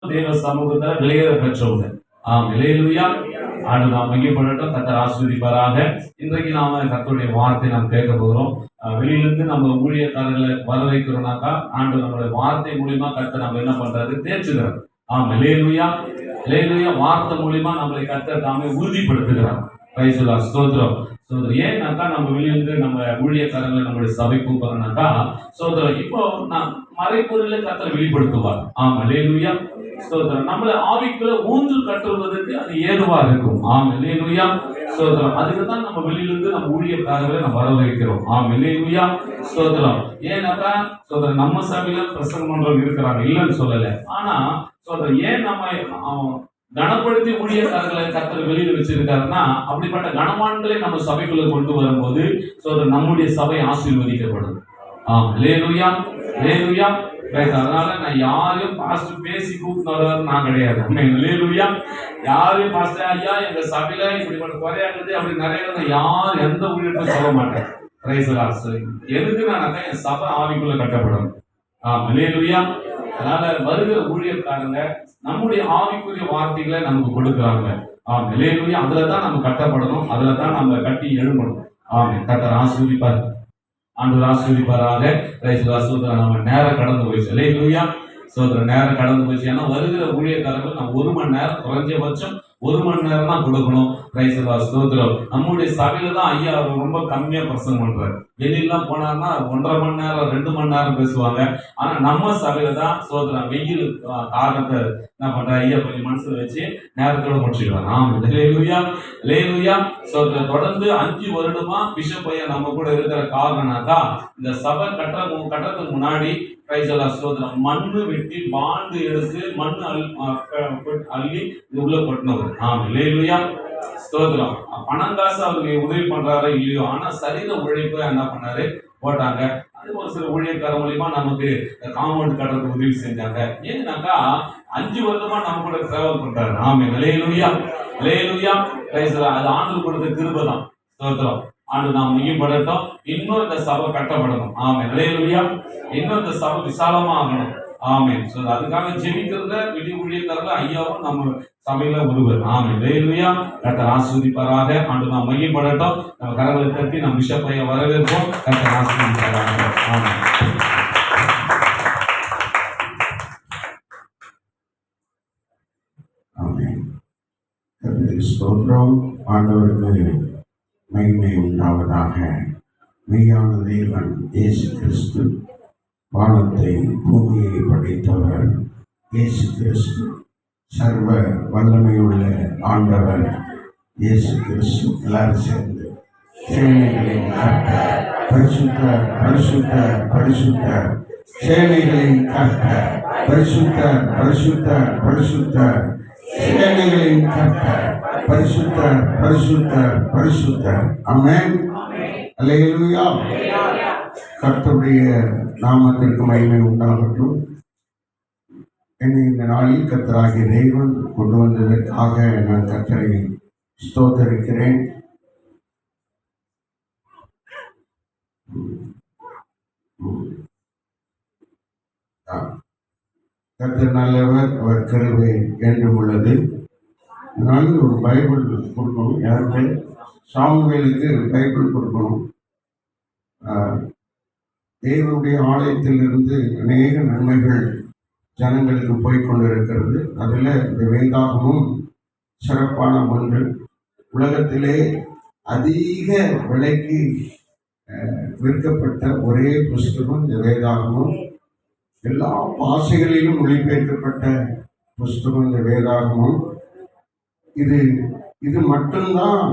தேவ சமூகத்துல விலையேற பெற்றவங்க. அல்லேலூயா. ஆண்டு நாம் மையப்படட்டும். கர்த்தர் ஆசீர்வதிப்பாராக. இன்றைக்கு நாம கர்த்தருடைய வார்த்தை நாம் கேட்க போகிறோம். வெளியிலிருந்து நம்ம ஊழியக்காரர்களை வர வைக்கிறோம்னாக்கா ஆண்டு நம்மளுடைய வார்த்தை மூலியமா கர்த்தர் நம்ம என்ன பண்றாரு, தேர்ச்சுகிறார். அல்லேலூயா. அல்லேலூயா. வார்த்தை மூலியமா நம்மளை கர்த்தர் தாமே உறுதிப்படுத்துகிறார். Praise the Lord. ஸ்தோத்திரம். ஏன்னாக்கா நம்ம வெளியிலிருந்து நம்ம ஊழியக்காரங்களை நம்மளுடைய சபை கூப்பிடுறோம்னாக்கா சோதரம் இப்போ நான் மறைப்பொருளை கர்த்தர் வெளிப்படுத்துவார். அல்லேலூயா. ஸ்தோத்திரம். நம்மள ஆவிக்குள்ள ஊன்று கட்டுவதற்கு அது ஏதுவா இருக்கும். அல்லேலூயா. ஸ்தோத்திரம். அதுக்கு தான் நம்ம வெளியிலிருந்து நம்ம ஊழியக்காரர்களை நம்ம வர வைக்கிறோம். அல்லேலூயா. ஸ்தோத்திரம். ஏன்னாக்கா ஸ்தோத்திரம், நம்ம சபையில பிரசங்கம் பண்றவங்க இருக்கிறாங்க, இல்லைன்னு சொல்லல. ஆனா ஸ்தோத்திரம், ஏன் நம்ம கனப்படுத்தி ஊழியக்காரர்களை கர்த்தர் வெளியில வச்சிருக்காருன்னா, அப்படிப்பட்ட கனவான்களை நம்ம சபைக்குள்ள கொண்டு வரும்போது நம்முடைய சபை ஆசீர்வதிக்கப்படும். அல்லேலூயா. அல்லேலூயா. அதனால நான் யாரையும் பாஸ்டர் பேசி கூப்பிட்டு நான் கிடையாது. அல்லேலூயா. யாரையும் பாஸ்டர் ஐயா எங்க சபையில இப்படிப்பட்ட குறையாகுது அப்படி நிறைய யார் எந்த ஊழியத்தையும் சொல்ல மாட்டேன். Praise the Lord. எதுக்கு நான் என் சபை ஆவிக்குள்ள கட்டப்படும். அல்லேலூயா. அதனால வருகிற ஊழியக்காரங்க நம்முடைய ஆவிக்குரிய வார்த்தைகளை நமக்கு கொடுக்குறாங்க. அல்லேலூயா. அதுலதான் நம்ம கட்டப்படணும், அதுலதான் நம்ம கட்டி எழும்பணும். கர்த்தர் ஆசீர்வதிப்பார். ஆண்டவர் ஆசீர்வதிப்பாராக. நம்ம நேரம் கடந்து போயிடுச்சு. அல்லேலூயா. சோதரன் நேரம் கடந்து போயிடுச்சு. ஏன்னா வருகிற ஊழியக்காரர்கள் நம்ம 1 மணி நேரம், குறைஞ்சபட்சம் 1 மணி நேரம் தான் கொடுக்கணும். Praise the Lord. ஸ்தோத்திரம். நம்முடைய சபையில தான் ஐயா ரொம்ப கம்மியா பிரசங்கம் பண்றாரு. வெளியெல்லாம் போனார்னா 1.5 மணி நேரம் 2 மணி நேரம் பேசுவாங்க. ஆனா நம்ம சபையில தான் சோதரன் வெயில் காரணத்தை என்ன பண்ற ஐயா கொஞ்சம் மனசுல வச்சு நேரத்தோட முடிச்சுக்கலாம். அல்லேலூயா. அல்லேலூயா. சோதரன் தொடர்ந்து 5 வருடமா பிஷப் ஐயா நம்ம கூட இருக்கிற காரணம்னாக்கா இந்த சபை கட்டுறதுக்கு முன்னாடி பிரைஸ் தி லார்ட். ஸ்தோத்திரம். மண்ணு வெட்டி பாண்டு எடுத்து மண்ணு அள்ளி உள்ள கொட்டினவர். அல்லேலூயா. ஸ்தோத்திரம். பணம் காசு அவருக்கு உதவி பண்றாரோ இல்லையோ, ஆனா சரீர உழைப்பு என்ன பண்ணாரு, போட்டாங்க. அது ஒரு சில ஊழியக்கார மூலியமா நமக்கு காம்பவுண்ட் கட்டுறதுக்கு உதவி செஞ்சாங்க. ஏன்னாக்கா 5 வருடமா நம்ம கூட டிராவல் பண்றாரு. அல்லேலூயா. அல்லேலூயா. அது ஆண்டு கொடுத்த கிருபை தான். ஸ்தோத்திரம். ஆண்டு நாம் மையப்படட்டும். இன்னும் இந்த சபை கட்டப்படணும். அல்லேலூயா. இன்னும் இந்த சபை விசாலமா ஆகணும். அதுக்காக ஜெபிக்கிறத வெளி ஊழியக்காரர்கள் ஐயாவும் நம்ம சபையில ஒருவர். அல்லேலூயா. கர்த்தர் ஆசீர்வதிப்பாராக. ஆண்டு நாம் மையப்படட்டும். நம்ம கரங்களை தட்டி நம்ம பிஷப் ஐயா வரவேற்போம். கர்த்தர் ஆசீர்வதிப்பாராக. ஸ்தோத்திரம். ஆண்டவருக்கு மகிமை உண்டாவதாக. மெய்யான தேவன் இயேசு கிறிஸ்து, வானத்தை பூமியை படைத்தவர் இயேசு கிறிஸ்து, சர்வ வல்லமையுள்ள ஆண்டவர் இயேசு கிறிஸ்து. எல்லாரும் சேர்ந்து சேனைகளின் கர்த்தர், பரிசுத்தர் பரிசுத்தர் பரிசுத்தர், சேனைகளின் கர்த்தர், பரிசுத்தர் பரிசுத்தர் பரிசுத்தர், சேனைகளின் கர்த்தர், பரிசுத்தர் பரிசுத்தர் பரிசுத்தர். ஆமென். அல்லேலூயா. கர்த்தருடைய நாமத்திற்கு மகிமை உண்டாகட்டும். என்னை இந்த நாளில் கர்த்தராகிய தேவன் கொண்டு வந்ததற்காக நான் கர்த்தரை ஸ்தோத்தரிக்கிறேன். கர்த்தர் நல்லவர், அவர் கிருபை என்றும் உள்ளது. நான் ஒரு பைபிள் கொடுக்கணும். யாருக்கு? சாமுவேலுக்கு பைபிள் கொடுக்கணும். தேவனுடைய ஆலயத்திலிருந்து அநேக நன்மைகள் ஜனங்களுக்கு போய்கொண்டிருக்கிறது. அதில் இந்த வேதாகமும் சிறப்பான ஒன்று. உலகத்திலே அதிக விலைக்கு விற்கப்பட்ட ஒரே புஸ்தகம் இந்த வேதாகமும். எல்லா பாஷைகளிலும் மொழிபெயர்க்கப்பட்ட புஸ்தகம் இந்த வேதாகமும். இது மட்டும்தான்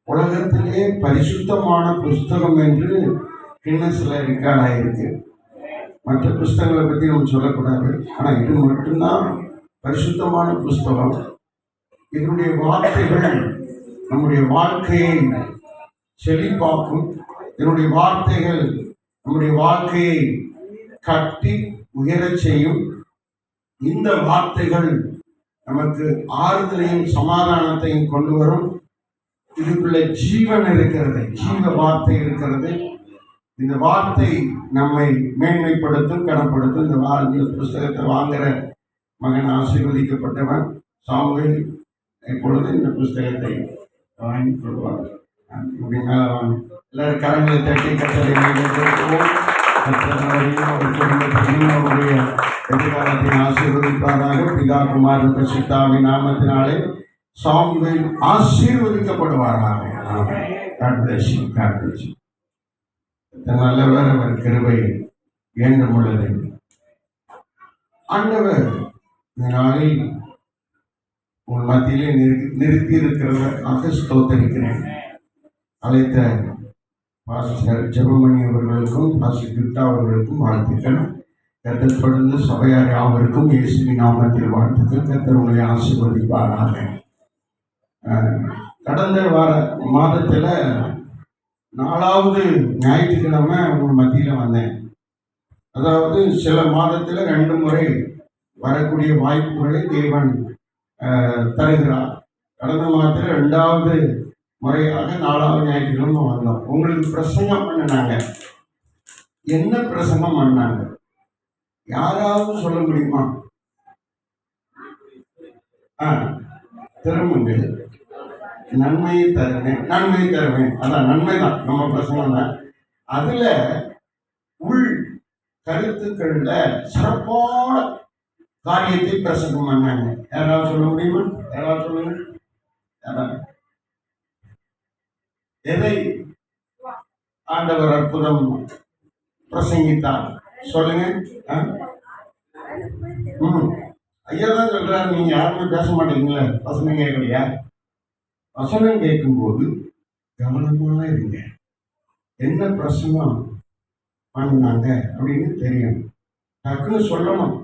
உலகத்திலே பரிசுத்தமான புஸ்தகம் என்று கின்னஸ்ல ரெக்கார்ட் ஆயிருக்கு. மற்ற புஸ்தகங்களை பற்றி நம்ம சொல்லக்கூடாது. ஆனால் இது மட்டும்தான் பரிசுத்தமான புஸ்தகம். இதனுடைய வார்த்தைகள் நம்முடைய வாழ்க்கையை செழிப்பாக்கும். இதனுடைய வார்த்தைகள் நம்முடைய வாழ்க்கையை கட்டி உயரச் செய்யும். இந்த வார்த்தைகள் நமக்கு ஆறுதலையும் சமாதானத்தையும் கொண்டு வரும். இதுக்குள்ள ஜீவன் இருக்கிறது, ஜீவ வார்த்தை இருக்கிறது. இந்த வார்த்தை நம்மை மேன்மைப்படுத்தும், கனப்படுத்தும். இந்த புஸ்தகத்தை வாங்குற மகன் ஆசீர்வதிக்கப்பட்டவன். சாமுவேல் இப்பொழுது இந்த புஸ்தகத்தை வாங்கிக் கொள்வார். எல்லாரும் கரங்களை தட்டி கட்டளை அவர் குடும்பத்தையும் அவருடைய எதிர்காலத்தை ஆசீர்வதிப்பாராக. பிதா குமாரன் பரிசுத்தாவின் நாமத்தினாலே Samuel ஆசீர்வதிக்கப்படுவாராக. God bless you. God bless you. நல்லவர், அவர் கிருபை என்றும் உள்ளது. ஆண்டவர் இந்த நாளில் உன் மத்தியிலே நிறுத்தி இருக்கிறதற்காக ஸ்தோத்தரிக்கிறேன். அழைத்த பாஸ்டர் ஜெபமணி அவர்களுக்கும் பாஸ்டர் கிருத்தா அவர்களுக்கும் வாழ்த்துக்கள். கர்த்தர் தொடர்ந்து சபையார் யாவருக்கும் இயேசுவின் நாமத்தில் வாழ்த்துக்கள். கர்த்தர் உங்களை ஆசீர்வதிப்பாராக. கடந்த மாதத்தில் 4வது ஞாயிற்றுக்கிழமை உங்கள் மத்தியில் வந்தேன். அதாவது சில மாதத்தில் 2 முறை வரக்கூடிய வாய்ப்புகளை தேவன் தருகிறார். கடந்த மாதத்தில் 2வது முறையாக 4வது ஞாயிற்றுக்கிழமை வந்தோம். உங்களுக்கு பிரசங்கம் பண்ணினாங்க. என்ன பிரசங்கம் பண்ணாங்க? யாராவது சொல்ல முடியுமா? திரும்புங்கள். நன்மையை தருவேன், நன்மையை தருவேன். அதான் நன்மை தான் நம்ம பிரசங்கம் தான். அதுல உள் கருத்துக்கள்ல சிறப்பான காரியத்தை பிரசங்கம் பண்ணாங்க. யாராவது சொல்ல முடியுமா? யாராவது சொல்லுங்க. எதை ஆண்டவர் அற்புதம் பிரசங்கித்தார் சொல்லுங்க. ஐயா தான் சொல்றாரு, நீங்க யாருமே பேச மாட்டீங்களா? வசனம் கேட்கலையா? வசனம் கேட்கும்போது கவனமா இருங்க. என்ன பிரசங்கம் பண்ணாங்க அப்படின்னு தெரியும். டக்குன்னு சொல்லணும்.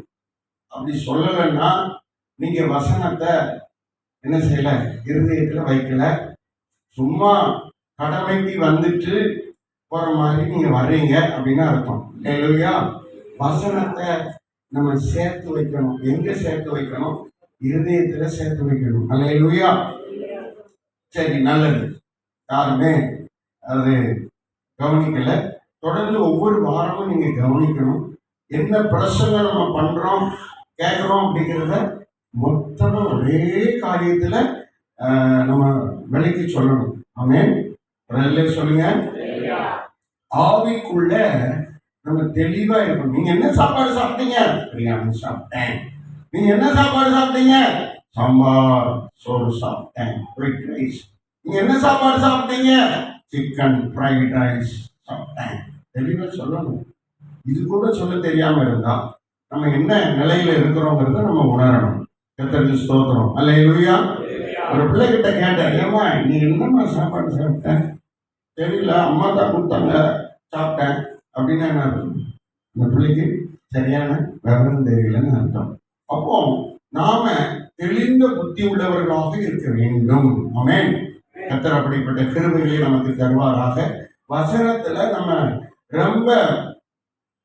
அப்படி சொல்லலைன்னா நீங்க வசனத்தை என்ன செய்யல, இருதயத்துல வைக்கல. சும்மா கடமைக்கு வந்துட்டு போற மாதிரி நீங்க வர்றீங்க அப்படின்னு அர்த்தம். இல்லையா? வசனத்தை நம்ம சேர்த்து வைக்கணும். எங்க சேர்த்து வைக்கணும்? இருதயத்துல சேர்த்து வைக்கணும். அல்லேலூயா. சரி, நல்லது. யாருமே அது கவனிக்கல. தொடர்ந்து ஒவ்வொரு வாரமும் நீங்க கவனிக்கணும். என்ன பிரச்சனை நம்ம பண்றோம் கேட்கிறோம் அப்படிங்கிறத மொத்தமா ஒரே காரியத்துல நம்ம விலைக்கு சொல்லணும். ஆமென். சொல்லுங்க. ஆவிக்குள்ள நம்ம தெளிவா இருக்கணும். நீங்க என்ன சாப்பாடு சாப்பிட்டீங்க? பிரியாணி சாப்பிட்டேன். நீங்க என்ன சாப்பாடு சாப்பிட்டீங்க? சாம்பார் சோறு சாப்பிட்டேன். White rice. நீங்க என்ன சாப்பாடு சாப்பிட்டீங்க? சிக்கன் ஃப்ரைட் ரைஸ் சாப்பிட்டேன். தெளிவா சொல்லணும். இது கூட சொல்ல தெரியாம இருந்தா நம்ம என்ன நிலையில இருக்கிறோங்கிறத நம்ம உணரணும். கர்த்தருக்கு ஸ்தோத்திரம். அல்லேலூயா. ஒரு பிள்ளைகிட்ட கேட்டேன், ஏமா நீ என்னம்மா சாப்பாடு சாப்பிட்ட? தெரியல, அம்மா தான் கொடுத்தாங்க, சாப்பிட்டேன் அப்படின்னு என்ன அர்த்தம்? இந்த பிள்ளைக்கு சரியான விவரம் தெரியலன்னு அர்த்தம். அப்போ நாம தெளிந்த புத்தி உள்ளவர்களாக இருக்க வேண்டும். ஆமென். கர்த்தர் அப்படிப்பட்ட கிருபைகளை நமக்கு தருவாராக. வசனத்துல நம்ம ரொம்ப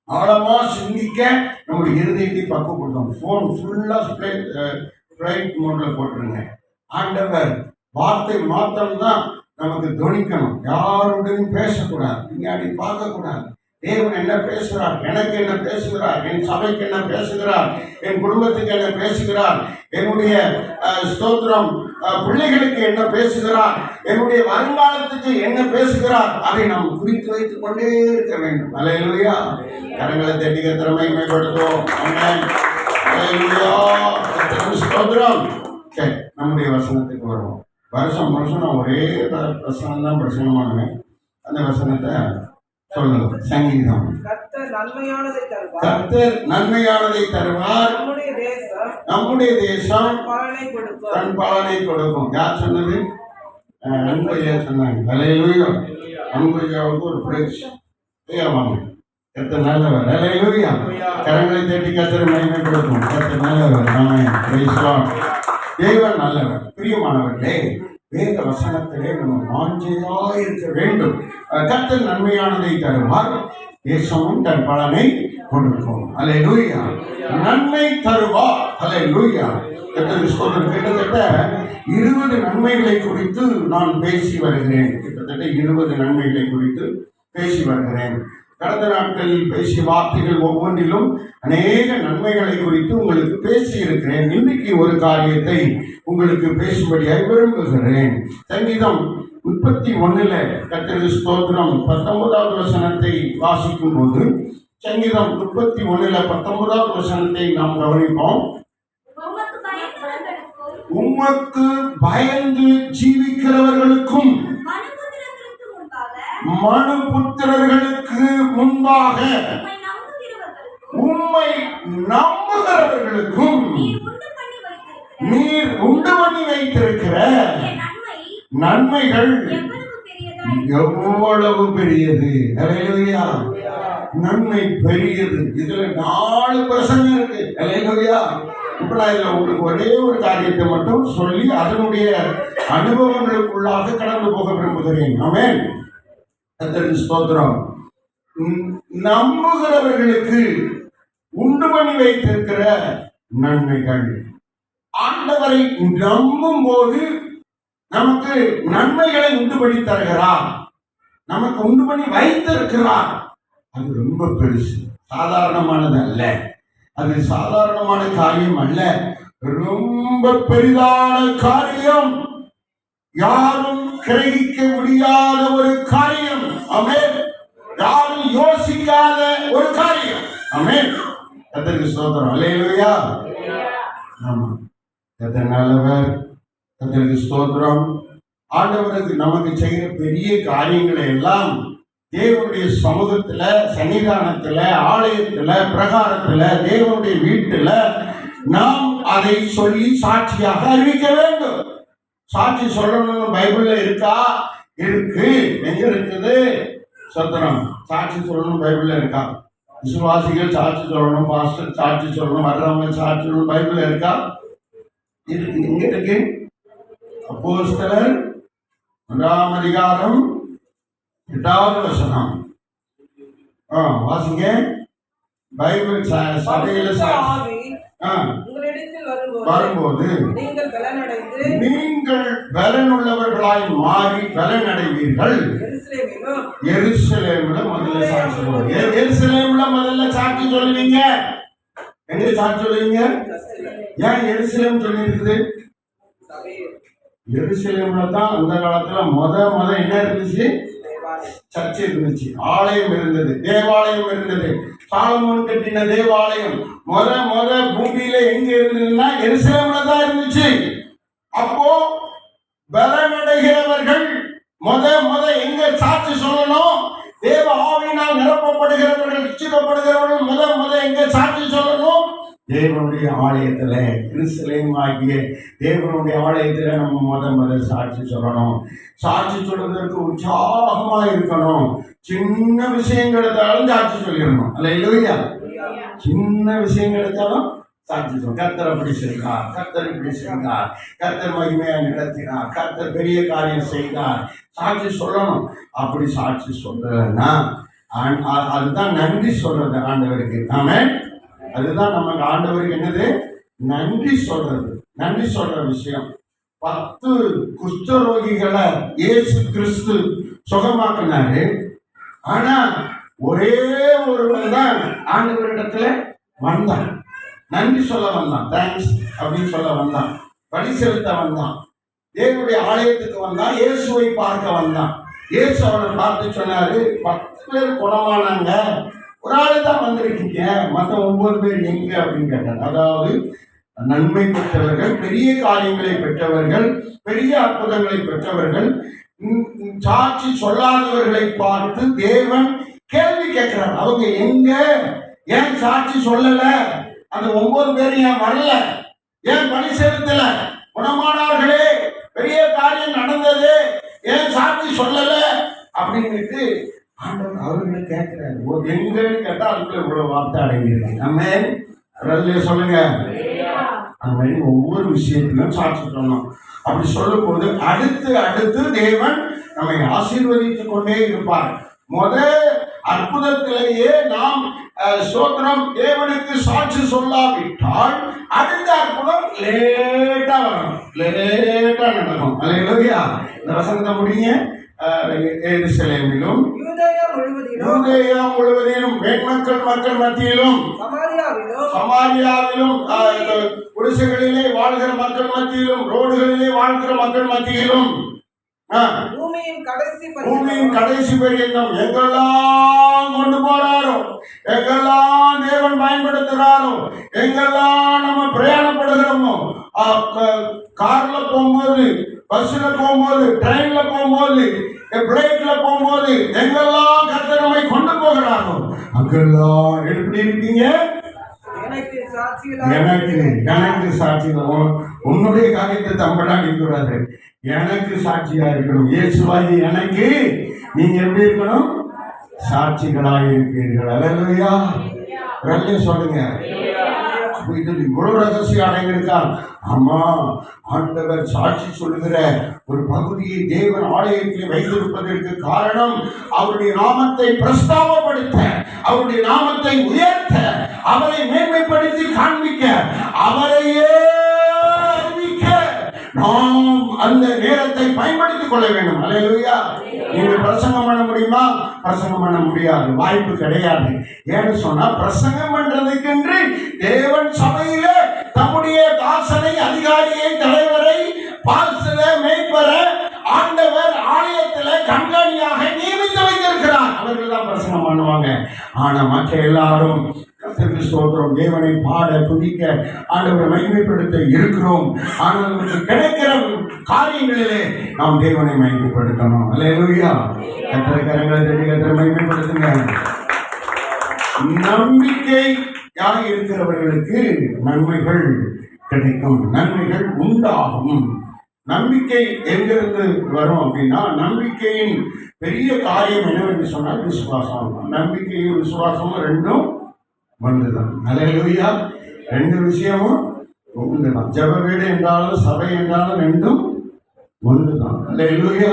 ஆழமா சிந்திக்க நம்முடைய இருதயத்தை பக்குவப்படுத்தும். போன் ஃபுல்லா ஃபிளைட் மோட்ல போட்டுருங்க. ஆண்டவர் வார்த்தை மாத்திரம் தான் நமக்கு துணிக்கணும். யாருடையும் பேசக்கூடாது, பின்னாடி பார்க்கக்கூடாது. தேவன் என்ன பேசுகிறார், எனக்கு என்ன பேசுகிறார், என் சபைக்கு என்ன பேசுகிறார், என் குடும்பத்துக்கு என்ன பேசுகிறார், என்னுடைய ஸ்தோத்திரம் பிள்ளைகளுக்கு என்ன பேசுகிறார், என்னுடைய வருங்காலத்துக்கு என்ன பேசுகிறார், அதை நாம் குறித்து வைத்துக் கொண்டே இருக்க வேண்டும். அல்லேலூயா. கரங்களை தட்டி கர்த்தரை மேம்படுத்துவோம். ஸ்தோத்திரம். சரி, நம்முடைய வசனத்துக்கு வருவோம். வருஷம் நான் ஒரே வசனம் தான் பிரசனமானேன். அந்த வசனத்தை சொல்லுங்க. சங்கீதம். கர்த்தர் நன்மையானதை தருவார். நம்முடைய தேசம் தன் பலனை கொடுக்கும். யார் சொன்னது? அன்பையா சொன்னாங்க. அல்லேலூயா. அன்பையாவுக்கு ஒரு பிரைஸ். வாங்க. கர்த்தர் நல்லவர். அல்லேலூயா. கரங்களை தட்டி கர்த்தரை மகிமைப்படுத்தும். கர்த்தர் நல்லவர். ஆமென். Praise Lord. தேவன் நல்லவர். பிரியமானவர்களே, வேத வசனத்திலே நம்ம வாஞ்சையா இருக்க வேண்டும். கர்த்தர் நன்மையானதை தருவார், தேசமும் தன் பலனை கொடுக்கும். அல்லேலூயா. நன்மை தருவார். அல்லேலூயா. கிட்டத்தட்ட 20 நன்மைகளை குறித்து நான் பேசி வருகிறேன். கிட்டத்தட்ட 20 நன்மைகளை குறித்து பேசி வருகிறேன். கடந்த நாட்களில் பேசிய வார்த்தைகள் ஒவ்வொன்றிலும் அநேக நன்மைகளை குறித்து உங்களுக்கு பேசி இருக்கிறேன். இன்னைக்கு ஒரு காரியத்தை உங்களுக்கு பேசும்படியாக விரும்புகிறேன். சங்கீதம் 31 கர்த்தருக்கு ஸ்தோத்திரம் 19வது வசனத்தை வாசிக்கும் போது, சங்கீதம் 31 19வது வசனத்தை நாம் கவனிப்போம். உமக்கு பயந்து ஜீவிக்கிறவர்களுக்கும் மனுபுத்திரர்களுக்கு முன்பாக உம்மை நம்புகிறவர்களுக்கும் நீர் உண்டு பண்ணி வைத்திருக்கிற நன்மைகள் எவ்வளவு பெரியது. அல்லேலூயா. நன்மை பெரியது. இதுல 4 பிரசங்கம் இருக்கு. அல்லேலூயா. இப்ப நான் இதுல உங்களுக்கு ஒரே ஒரு காரியத்தை மட்டும் சொல்லி அதனுடைய அனுபவங்களுக்குள்ளாக கடந்து போக விரும்புகிறேன். ஆமென். கர்த்தருக்கு ஸ்தோத்திரம். நம்புகிறவர்களுக்கு உண்டு பண்ணி வைத்திருக்கிற நன்மைகள். ஆண்டவரை நம்பும் போது நமக்கு நன்மைகளை உண்டு பண்ணி தருகிறார், நமக்கு உண்டு பண்ணி வைத்திருக்கிறார். அது ரொம்ப பெருசு, சாதாரணமானது அல்ல. அது சாதாரணமான காரியம் அல்ல, ரொம்ப பெரிதான காரியம், யாரும் கிரகிக்க முடியாத ஒரு காரியம். ஆமென். யாரும் யோசிக்காத ஒரு காரியம். ஆமென். கர்த்தருக்கு ஸ்தோத்திரம். அல்லேலூயா. ஆமா, கர்த்தர் நல்லவர். கர்த்தருக்கு ஸ்தோத்திரம். ஆண்டவருக்கு நமக்கு செய்கிற பெரிய காரியங்களை எல்லாம் தேவனுடைய சமூகத்துல, சன்னிதானத்துல, ஆலயத்துல, பிரகாரத்துல, தேவனுடைய வீட்டுல நாம் அதை சொல்லி சாட்சியாக அறிவிக்க வேண்டும். சாட்சி சொல்லணும்னு பைபிள்ல இருக்கா? இருக்கு. எங்க இருக்குது? சத்திரம். சாட்சி சொல்லணும் பைபிள்ல இருக்கா? விசுவாசிகள் சாட்சி சொல்லணும், பாஸ்டர் சாட்சி சொல்லணும், வர்றவங்க சாட்சி சொல்லணும், பைபிள்ல இருக்கா? இருக்கு. எங்க இருக்கு? அப்போஸ்தலர் 1ஆம் அதிகாரம் 8வது வசனம். வாசிங்க. பைபிள் சபையில வரும்போது நீங்கள் பலனுள்ளவர்களாய் மாறி பலனடைவீர்கள். எருசலேம்ல முதல்ல சாட்சி சொல்லுவீங்க. எருசலேம்ல முதல்ல சாட்சி சொல்லுவீங்க. எங்க சாட்சி சொல்லுவீங்க? ஏன் எருசலேம் சொல்லி இருக்குது? எருசலேம்ல தான் அந்த காலத்துல முத என்ன இருந்துச்சு? சர்ச்சை இருந்துச்சு, ஆலயம் இருந்தது, தேவாலயம் இருந்தது. சாலமோன் கட்டின தேவாலயம் முத பூமியில எங்க இருந்ததுன்னா எருசலேம்ல தான் இருந்துச்சு. அப்போ பலனடைகிறவர்கள் முத எங்க சாட்சி சொல்லணும்? தேவ ஆவியினால் நிரப்பப்படுகிறவர்கள், ரட்சிக்கப்படுகிறவர்கள் முத எங்க சாட்சி சொல்லணும்? தேவனுடைய ஆலயத்துல, எருசலேம் ஆகிய தேவனுடைய ஆலயத்துல நம்ம முத சாட்சி சொல்லணும். சாட்சி சொல்றதற்கு உற்சாகமா இருக்கணும். சின்ன விஷயம் எடுத்தாலும் சாட்சி சொல்லிடணும். அல்லேலூயா. சின்ன விஷயம் எடுத்தாலும் சாட்சி சொல்லணும். கர்த்தர் அப்படி செய்தார், கர்த்தர் இப்படி செய்தார், கர்த்தர் மகிமையா நடத்தினார், கர்த்தர் பெரிய காரியம் செய்தார், சாட்சி சொல்லணும். அப்படி சாட்சி சொல்லலைன்னா அதுதான் நன்றி சொல்றது ஆண்டவருக்கு. ஆமென். அதுதான் நமக்கு ஆண்டவருக்கு என்னது? நன்றி சொல்றது. நன்றி சொல்ற விஷயம். 10 குஷ்டரோகிகளை இயேசு கிறிஸ்து சுகமாக்கினாரு. ஆனா ஒரே ஒருவன் தான் ஆண்டவரிடத்துல வந்தான், நன்றி சொல்ல வந்தான், தேங்க்ஸ் அப்படின்னு சொல்ல வந்தான், பலி செலுத்த வந்தான், தேவனுடைய ஆலயத்துக்கு வந்தான், இயேசுவை பார்க்க வந்தான். இயேசு அவனை பார்த்து சொன்னாரு, 10 பேர் குணமானாங்க, ஒரு ஆளு தான் வந்திருக்கீங்க, மற்ற 9 பேர் எங்க அப்படின்னு கேட்டார். அதாவது நன்மை பெற்றவர்கள், பெரிய காரியங்களை பெற்றவர்கள், பெரிய அற்புதங்களை பெற்றவர்கள், சாட்சி சொல்லாதவர்களை பார்த்து தேவன் கேள்வி கேட்கிறார். அவங்க எங்க? ஏன் சாட்சி சொல்லல? அந்த 9 பேர் ஏன் வரல? ஏன் பலி செலுத்தல? குணமானார்களே, பெரிய காரியம் நடந்தது, ஏன் சாட்சி சொல்லல அப்படின்னுட்டு ஆண்டவர் அவர்களை கேட்கிறாரு. எங்கன்னு கேட்டா அதுக்குள்ள இவ்வளவு வார்த்தை அடங்கியிருக்கு. நம்ம சொல்லுங்க. அந்த மாதிரி ஒவ்வொரு விஷயத்திலும் சாட்சி சொல்லணும். அப்படி சொல்லும் போது அடுத்து தேவன் நம்மை ஆசீர்வதித்துக் கொண்டே இருப்பார். அற்புதத்திலேயே நாம் ஸ்தோத்திரம் தேவனுக்கு சாட்சி சொல்லாவிட்டால் அடுத்த அற்புதம் லேட்டா வரும், லேட்டா நடக்கும். அல்லேலூயா. இந்த வசனத்தை முடிங்க. எருசலேமிலும் யூதேயா முழுவதிலும் மக்கள் மத்தியிலும் சமாரியாவிலும் குடிசைகளிலே வாழ்கிற மக்கள் மத்தியிலும் ரோடுகளிலே வாழ்கிற மக்கள் மத்தியிலும் பூமியின் கடைசி பரியந்தம் எங்கெல்லாம் கொண்டு போறாரோ, எங்கெல்லாம் தேவன் பயன்படுத்துறாரோ, எங்கெல்லாம் நம்ம பிரயாணப்படுகிறோமோ, கார்ல போகும்போது, பஸ்ல போகும்போது, ட்ரெயின்ல போகும்போது, பிளைட்ல போகும்போது, எங்கெல்லாம் கர்த்தர் நம்மை கொண்டு போகிறாரோ அங்கெல்லாம் எப்படி இருக்கீங்க? எனக்கு சாட்சிகள். உன்னுடைய காரியத்தை தம்படா நிற்கக்கூடாது, எனக்கு சாட்சியா இருக்கணும். இயேசுவாகி எனக்கு நீங்க எப்படி இருக்கணும்? சாட்சிகளாக இருப்பீர்கள். அல்லேலூயா. சொல்லுங்க. இதில் இவ்வளவு ரகசியம் அடங்கியிருக்கார். ஆமா, ஆண்டவர் சாட்சி சொல்லுகிற ஒரு பகுதியை தேவன் ஆலயத்தில் வைத்திருப்பதற்கு காரணம் அவருடைய நாமத்தை பிரஸ்தாபப்படுத்த, அவருடைய நாமத்தை உயர்த்த, அவரை மேன்மைப்படுத்தி காண்பிக்க, அவரையே அறிவிக்க நாம் அந்த நேரத்தை பயன்படுத்திக் கொள்ள வேண்டும். அல்லேலூயா. நீங்க பிரசங்கம் பண்ண முடியுமா? பிரசங்கம் பண்ண முடியாது, வாய்ப்பு கிடையாது. ஏன்னு சொன்னா பிரசங்கம் பண்றதுக்கென்று தேவன் சபையில தம்முடைய தாசனை, அதிகாரியை, தலைவரை, பால்சல, மேய்ப்பர ஆண்டவர் ஆலயத்துல கண்காணியாக நியமித்து வைத்திருக்கிறார். அவர்கள் தான் பிரசங்கம் பண்ணுவாங்க. ஆனா மற்ற எல்லாரும் கர்த்தருக்கு ஸ்தோத்திரம், தேவனை பாட, துதிக்க, ஆண்டவரை மகிமைப்படுத்த இருக்கிறோம். ஆனால் நமக்கு கிடைக்கிற காரியங்களிலே நாம் தேவனை மகிமைப்படுத்தணும். அல்லேலூயா. கர்த்தரை கரங்களை தட்டி கர்த்தரை மகிமைப்படுத்துங்க. நம்பிக்கையாக இருக்கிறவர்களுக்கு நன்மைகள் கிடைக்கும், நன்மைகள் உண்டாகும். நம்பிக்கை எங்கிருந்து வரும் அப்படின்னா, நம்பிக்கையின் பெரிய காரியம் என்னவென்று சொன்னால் விசுவாசம். நம்பிக்கையும் விசுவாசமும் ரெண்டும் ஒன்றுதான். அல்லேலூயா. ரெண்டு விஷயமும் ஒன்றுதான். ஜெப வீடு என்றாலும் சபை என்றாலும் ரெண்டும் ஒன்றுதான். அல்லேலூயா.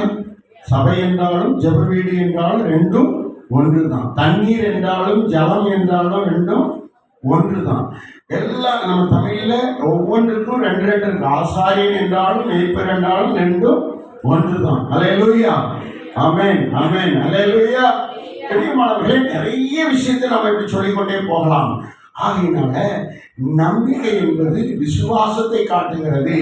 சபை என்றாலும் ஜெப வீடு என்றாலும் ரெண்டும் ஒன்றுதான். தண்ணீர் என்றாலும் ஜலம் என்றாலும் ரெண்டும் ஒன்றுதான். எல்லாம் நம்ம தமிழ்ல ஒவ்வொன்றுக்கும் ரெண்டு ரெண்டு இருக்கு. ஆசாரியன் என்றாலும் மேய்ப்பர் என்றாலும் ரெண்டும் ஒன்றுதான். அல்லேலூயா. ஆமென், ஆமென். அல்லேலூயா. பெரியமானவர்களே, நிறைய விஷயத்தை நம்ம இப்படி சொல்லிக்கொண்டே போகலாம். ஆகையினால நம்பிக்கை என்பது விசுவாசத்தை காட்டுகிறது.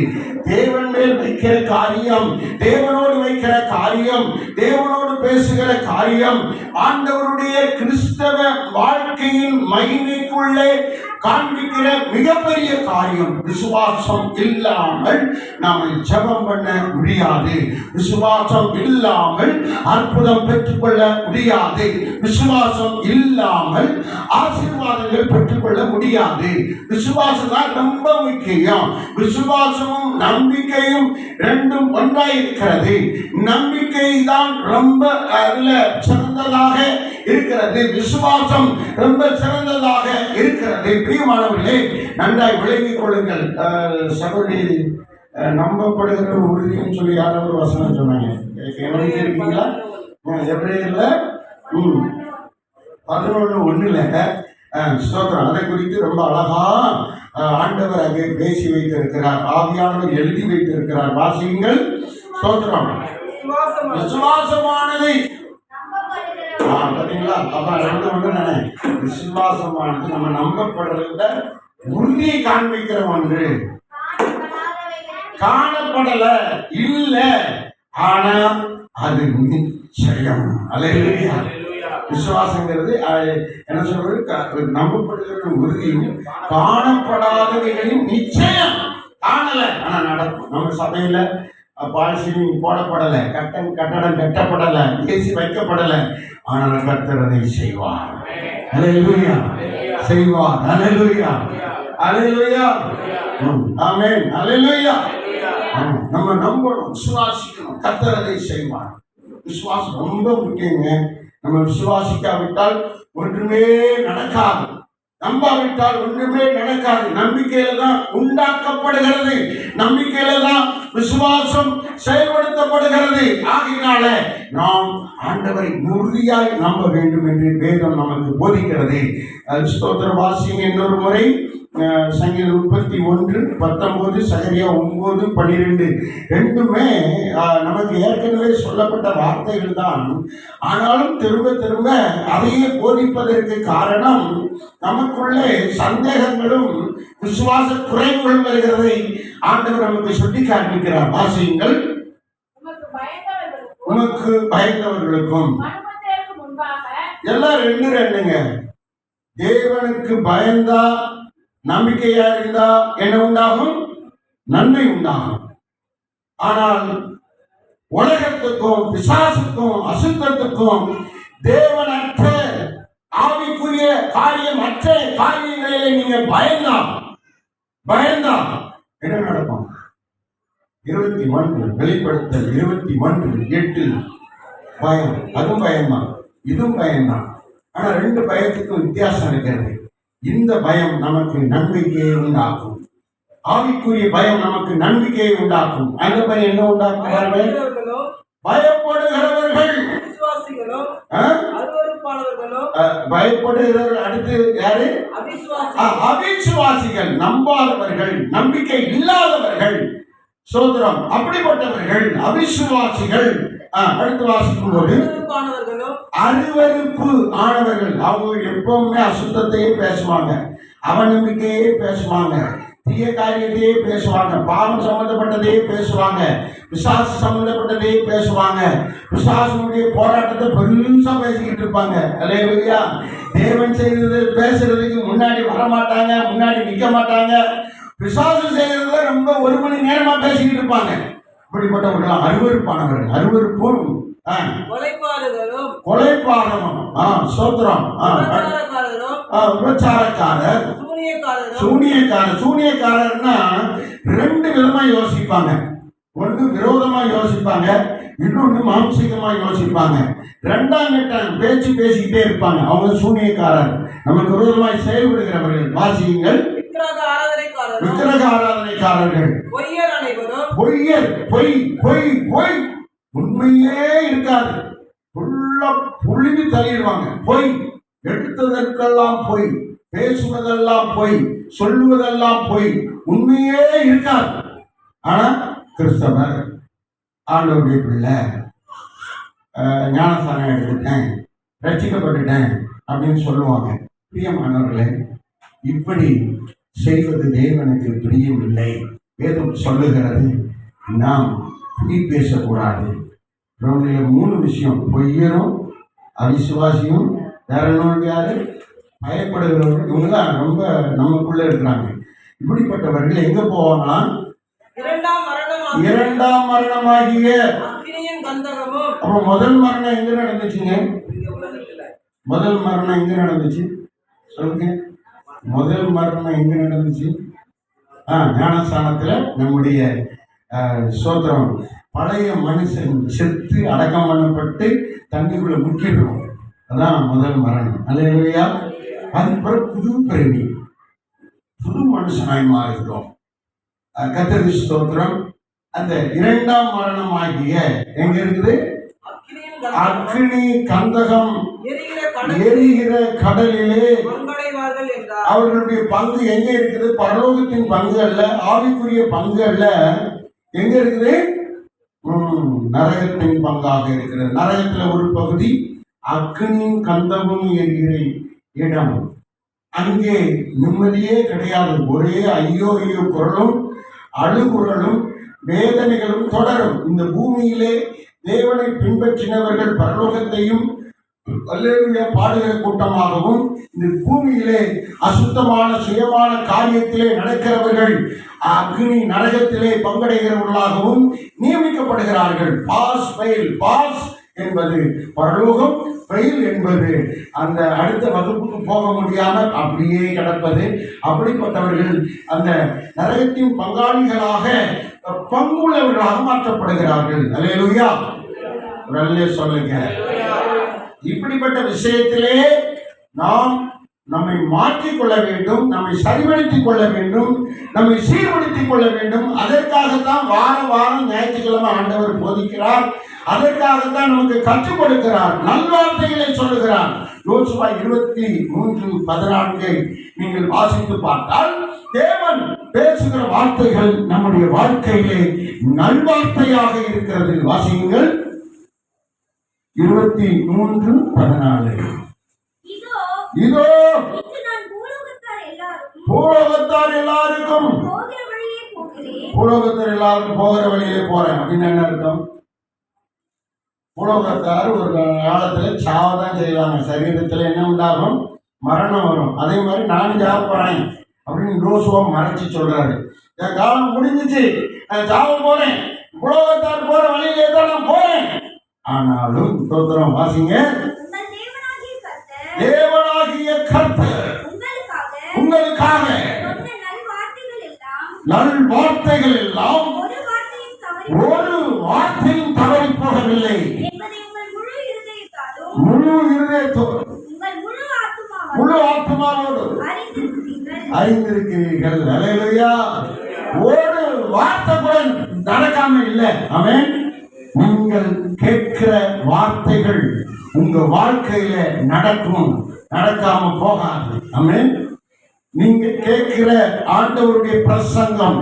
தேவன் மேல் வைக்கிற காரியம், தேவனோடு வைக்கிற காரியம், தேவனோடு பேசுகிற காரியம், ஆண்டவருடைய கிறிஸ்தவ வாழ்க்கையின் மகிமைக்குள்ளே காண்பிக்கிற மிகப்பெரிய காரியம். விசுவாசம் இல்லாமல் நாம் ஜெபம் பண்ண முடியாது. விசுவாசம் இல்லாமல் அற்புதம் பெற்றுக்கொள்ள முடியாது. விசுவாசம் இல்லாமல் ஆசீர்வாதங்கள் பெற்றுக்கொள்ள முடியாது. விசுவாசம் தான் ரொம்ப முக்கியம். விசுவாசமும் நம்பிக்கையும் ரெண்டும் ஒன்றாய் இருக்கிறது. நம்பிக்கை தான் ரொம்ப அதுல சிறந்ததாக இருக்கிறது, விசுவாசம் ரொம்ப சிறந்ததாக இருக்கிறது. பிரியமானவர்களே, நன்றாய் விளங்கிக் கொள்ளுங்கள். சகோதரி, நம்பப்படுகிற உறுதியும் சொல்லி யாரோ ஒரு வசனம் சொன்னாங்க. இருக்கீங்களா? எப்ரேயர்ல 11:1 ஸ்தோத்திரம். அதை குறித்து ரொம்ப அழகா ஆண்டவர் அங்கே பேசி வைத்திருக்கிறார். ஆவியானவர் எழுதி வைத்திருக்கிறார். வாசியுங்கள். ஸ்தோத்திரம். விசுவாசமானதை பார்த்தீங்களா? அப்புறம் ரெண்டு ஒன்று தானே. விசுவாசமானது நம்ம நம்பப்படுறத உறுதியை காண்பிக்கிற ஒன்று. காணப்படல இல்ல, ஆனா அது நிச்சயம். அல்லேலூயா. விசுவாசங்கிறது என்ன சொல்றது? நம்பப்படுகிற உறுதியும் காணப்படாதவைகளின் நிச்சயம். காணல ஆனா நடக்கும். நம்ம சபையில பாலிசி போடப்படல, கட்டடம் கட்டப்படல, ஏசி வைக்கப்படல, ஆனால் கர்த்தர் அதை செய்வார். அல்லேலூயா. செய்வார். அல்லேலூயா. அல்லேலூயா. ஆமென். அல்லேலூயா. நம்ம நம்பணும், விசுவாசிக்கணும், கர்த்தர் அதை செய்வார். விசுவாசம் ரொம்ப முக்கியங்க. நம்ம விசுவாசிக்காவிட்டால் ஒன்றுமே நடக்காது. நம்பாவிட்டால் ஒன்றுமே நடக்காது. நம்பிக்கையில தான் உண்டாக்கப்படுகிறது. நம்பிக்கையில தான் விசுவாசம் செயல்படுத்தப்படுகிறது. நடத்தப்படுகிறது. ஆகையினால நாம் ஆண்டவரை உறுதியாய் நம்ப வேண்டும் என்று வேதம் நமக்கு போதிக்கிறது. ஸ்தோத்திர வாசிங்க இன்னொரு முறை சங்கீதம் 31:19, சகரியா 9:12 ரெண்டுமே நமக்கு ஏற்கனவே சொல்லப்பட்ட வார்த்தைகள் தான். ஆனாலும் திரும்ப திரும்ப அதையே போதிப்பதற்கு காரணம் நமக்குள்ளே சந்தேகங்களும் விசுவாச குறைவுகளும் வருகிறதை ஆண்டவர் நமக்கு சுட்டி காண்பிக்கிறார். வாசியுங்கள். உமக்கு பயந்தவர்களுக்கும் எல்லாம் ரெண்டுங்க. தேவனுக்கு பயந்தா நம்பிக்கையா இருந்தா என்ன உண்டாகும்? நன்மை உண்டாகும். ஆனால் உலகத்துக்கும் பிசாசுக்கும் அசுத்தத்துக்கும் தேவனற்ற ஆவிக்குரிய காரியம் அற்ற காரியங்களிலே நீங்க பயந்தா என்ன நடக்கும்? 21 வெளிப்படுத்தல் 21:8 பயம். அதுவும் பயம்தான், இதுவும் பயம்தான். ஆனா ரெண்டு பயத்துக்கும் வித்தியாசம் இருக்கிறது. இந்த பயம் நமக்கு நம்பிக்கையை உண்டாக்கும். ஆவிக்குரிய பயம் நமக்கு நம்பிக்கையை உண்டாக்கும். அந்த பயம் என்ன உண்டாக்குவார்கள்? பயப்படுகிறவர்கள், பயப்படுகிறவர்கள். அடுத்து யாரு? அவிசுவாசிகள், நம்பாதவர்கள், நம்பிக்கை இல்லாதவர்கள். சோதரம் அப்படிப்பட்டவர்கள் அவிசுவாசிகள். அடுத்து வாசிக்கும் போது அருவருப்பு ஆனவர்கள். அவங்க எப்பவுமே அசுத்தத்தையே பேசுவாங்க, அவநம்பிக்கையே பேசுவாங்க, தீய காரியத்தையே பேசுவாங்க, பாவம் சம்பந்தப்பட்டதையே பேசுவாங்க, பிசாசு சம்பந்தப்பட்டதையே பேசுவாங்க, பிசாசுடைய போராட்டத்தை பெருசா பேசிக்கிட்டு இருப்பாங்க. அல்லேலூயா. தேவன் செய்தது பேசுறதுக்கு முன்னாடி வரமாட்டாங்க, முன்னாடி நிக்க மாட்டாங்க. பிசாசு செய்யறதுல ரொம்ப 1 மணி நேரமா பேசிக்கிட்டு இருப்பாங்க. இப்படிப்பட்டவர்கள் அருவருப்பானவர்கள். அருவருப்பும் கொலைபாதகம், சோத்திரம், விபச்சாரக்காரர், சூனியக்காரர்னா 2 விதமா யோசிப்பாங்க. ஒன்று விரோதமா யோசிப்பாங்க, இன்னொன்று மாம்சீகமா யோசிப்பாங்க. 2ஆம் கட்டம் பேச்சு பேசிக்கிட்டே இருப்பாங்க. அவங்க சூனியக்காரர், நமக்கு விரோதமாய் செயல்படுகிறவர்கள். வாசியுங்கள். விக்கிரக ஆராதனைக்காரர்கள், பொய்யர், பொய் உண்மையே இருக்காது, புழுவி தள்ளிடுவாங்க. பொய், எடுத்ததற்கெல்லாம் பொய், பேசுவதெல்லாம் பொய், சொல்லுவதெல்லாம் பொய், உண்மையே இருக்காது. ஆனா கிறிஸ்தவர், ஆண்டவருடைய பிள்ளை, ஞானஸ்தானம் எடுத்துட்டேன், ரட்சிக்கப்பட்டுட்டேன் அப்படின்னு சொல்லுவாங்க. பிரியமானவர்களே, இப்படி செய்வது தேவனுக்கு பிரியமில்லை. வேதம் சொல்லுகிறது நாம் பொய் பேசக்கூடாது. 3 விஷயம்: பொய்யரும், அவிசுவாசியும், வேற இன்னொரு யாரு? பயப்படுகிறவர்கள். இவங்க தான் ரொம்ப நமக்குள்ள இருக்கிறாங்க. இப்படிப்பட்டவர்கள் எங்க போவாங்கன்னா 2ஆம் மரணமாகிய. அப்ப முதல் மரணம் எங்க நடந்துச்சுங்க? முதல் மரணம் எங்க நடந்துச்சு சொல்லுங்க? முதல் மரணம் எங்க நடந்துச்சு? ஞானஸ்தானத்துல நம்முடைய சோத்திரம் பழைய மனுஷன் செத்து அடக்கம் பண்ணப்பட்டு தண்ணிக்குள்ள முக்கிடுறோம். அதான் முதல் மரணம். அல்லேலூயா. அதுக்கப்புறம் புது பிறவி, புது மனுஷனாய் மாறுகிறோம். கர்த்தருக்கு ஸ்தோத்திரம். அந்த 2ஆம் மரணம் ஆகிய எங்க இருக்குது? அக்னி கந்தகம் எரிகிற கடலிலே அவர்களுடைய பங்கு எங்க இருக்குது? பரலோகத்தின் பங்கு அல்ல, ஆவிக்குரிய பங்கு அல்ல. எங்க இருக்குது? நரகத்தின் பங்காக இருக்கிறது. நரகத்துல ஒரு பகுதி அக்னியும் கந்தமும் எரிகிற இடம். அங்கே நிம்மதியே கிடையாது. ஒரே ஐயோ ஐயோ குரலும் அழுகுரலும் வேதனைகளும் தொடரும். இந்த பூமியிலே தேவனை பின்பற்றினவர்கள் பரலோகத்தையும் பாடுகிற கூட்டமாகவும், இந்த பூமியிலே அசுத்தமான சுயமான காரியத்திலே நடக்கிறவர்கள் அக்னி நரகத்திலே பங்கடைகிறவர்களாகவும் நியமிக்கப்படுகிறார்கள். பாஸ் என்பது பரலோகம், ஃபெயில் என்பது அந்த அடுத்த வகுப்புக்கு போக முடியாமல் அப்படியே கிடப்பது. அப்படிப்பட்டவர்கள் அந்த நரகத்தின் பங்காளிகளாக பங்குள்ளவர்களாக மாற்றப்படுகிறார்கள். அல்லேலூயா. சொல்லுங்க. இப்படிப்பட்ட விஷயத்திலே நாம் நம்மை மாற்றிக்கொள்ள வேண்டும், நம்மை சரிபடுத்திக் கொள்ள வேண்டும், நம்மை சீர்படுத்திக் கொள்ள வேண்டும். அதற்காக அதற்காகத்தான் வாரம் ஞாயிற்றுக்கிழமை ஆண்டவர் போதிக்கிறார். அதற்காகத்தான் நமக்கு கற்றுக் கொடுக்கிறார், நல்வார்த்தைகளை சொல்லுகிறார். யோசுவா 23:14 நீங்கள் வாசித்து பார்த்தால் தேவன் பேசுகிற வார்த்தைகள் நம்முடைய வாழ்க்கையிலே நல்வார்த்தையாக இருக்கிறது. வாசியுங்கள். 23:14. இதோ பூலோகத்தார் எல்லாருக்கும் போகிற வழியிலே போறேன் அப்படின்னு என்ன அர்த்தம்? பூலோகத்தார் ஒரு காலத்துல சாவதான் செய்வாங்க. சரீரத்துல என்ன உண்டாகும்? மரணம் வரும். அதே மாதிரி நானும் சாவ போறேன் அப்படின்னு யோசுவா மறைச்சு சொல்றாரு. என் காலம் முடிஞ்சிச்சு, நான் சாவ போறேன், பூலோகத்தார் போற வழியிலே தான் நான் போறேன். ஆனாலும் தோத்திரம் வாசிங்க. தேவனாகிய கர்த்தர் உங்களுக்காக நல்வார்த்தைகள் எல்லாம் ஒரு வார்த்தையும் தவறி போகவில்லை. முழு இருதயத்தோடு முழு ஆத்மாவோடு அறிந்திருக்கிறீர்கள். அல்லேலூயா. ஒரு வார்த்தை கூட நடக்காம இல்லை. ஆமென். நீங்கள் கேட்கிற வார்த்தைகள் உங்க வாழ்க்கையில நடக்கும், நடக்காம போகாது. ஆமென். நீங்க கேட்கிற ஆண்டவருடைய பிரசங்கம்,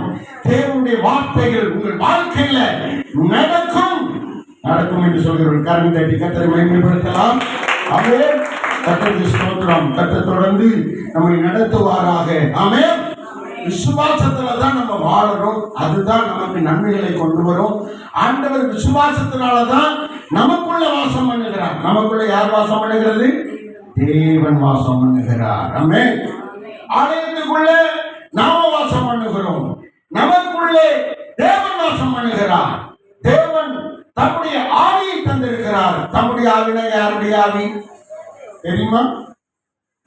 தேவனுடைய வார்த்தைகள் உங்கள் வாழ்க்கையில நடக்கும் என்று சொல்கிறவர்கள் கரம் தட்டி கர்த்தரை மகிமைப்படுத்தலாம். ஆமென். கர்த்தருக்கு ஸ்தோத்திரம். கர்த்தர் தொடர்ந்து நம்மை நடத்துவாராக. ஆமென். விசுவாசத்துல தான் நம்ம வாழறோம். அதுதான் நமக்கு நன்மைகளை கொண்டு வரும். ஆண்டவர் விசுவாசத்தினாலதான் நமக்குள்ள வாசம் பண்ணுகிறார். நமக்குள்ள யார் வாசம் பண்ணுகிறது? தேவன் வாசம் பண்ணுகிறார். ஆமென். ஆலயத்துக்குள்ளே நாம வாசம் பண்ணுகிறோம், நமக்குள்ளே தேவன் வாசம் பண்ணுகிறார். தேவன் தம்முடைய ஆவியை தந்திருக்கிறார். தம்முடைய ஆவினா யாருடைய ஆவி தெரியுமா?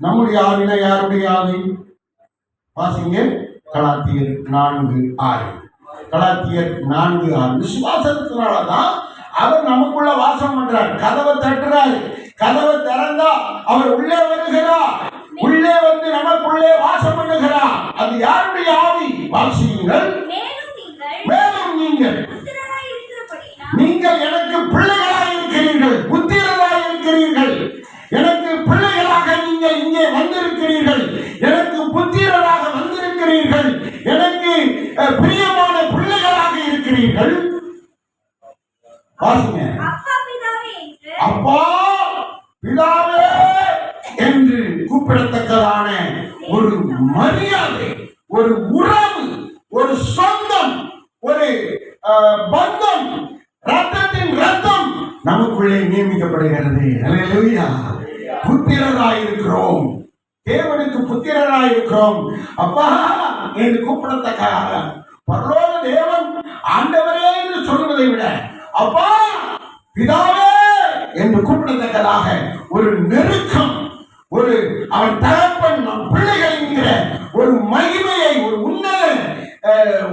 நம்முடைய ஆவினா யாருடைய ஆவி? வாசிங்க. கலாத்தியர் 4:6. கலாத்தியர் 4:6. விசுவாசத்தினாலதான் அவர் நமக்குள்ள வாசம் பண்றார். கதவை தட்டுறாரு, கதவை திறந்தா அவர் உள்ளே வருகிறார், உள்ளே வந்து நமக்குள்ளே வாசம் பண்ணுகிறார். அது யாருடைய ஆவி? வாசியுங்கள். மேலும் நீங்கள் எனக்கு பிள்ளைகளாக இருக்கிறீர்கள், புத்திரராக இருக்கிறீர்கள். எனக்கு பிள்ளைகளாக நீங்கள் இங்கே வந்திருக்கிறீர்கள், எனக்கு புத்திரராக வந்திருக்கிறீர்கள், எனக்கு பிரியமான பிள்ளைகளாக இருக்கிறீர்கள். வாசிங்க. அப்பா பிதாவே என்று கூப்பிடத்தக்கதான ஒரு மரியாதை, ஒரு உறவு, ஒரு சொந்தம், ஒரு பந்தம், ரத்தத்தின் ரத்தம் நமக்குள்ளே நியமிக்கப்படுகிறது. அல்லேலூயா. புத்திரராயிருக்கிறோம், தேவனுக்கு புத்திரராயிருக்கிறோம். அப்பா என்று கூப்பிடத்தக்க பரலோக தேவன் ஆண்டவரே என்று சொல்வதை விட அப்பா பிதாவே என்று கூப்பிடத்தக்கதாக ஒரு நெருக்கம், ஒரு அவன் தகப்பன் நம் பிள்ளைகள் என்கிற ஒரு மகிமையை, ஒரு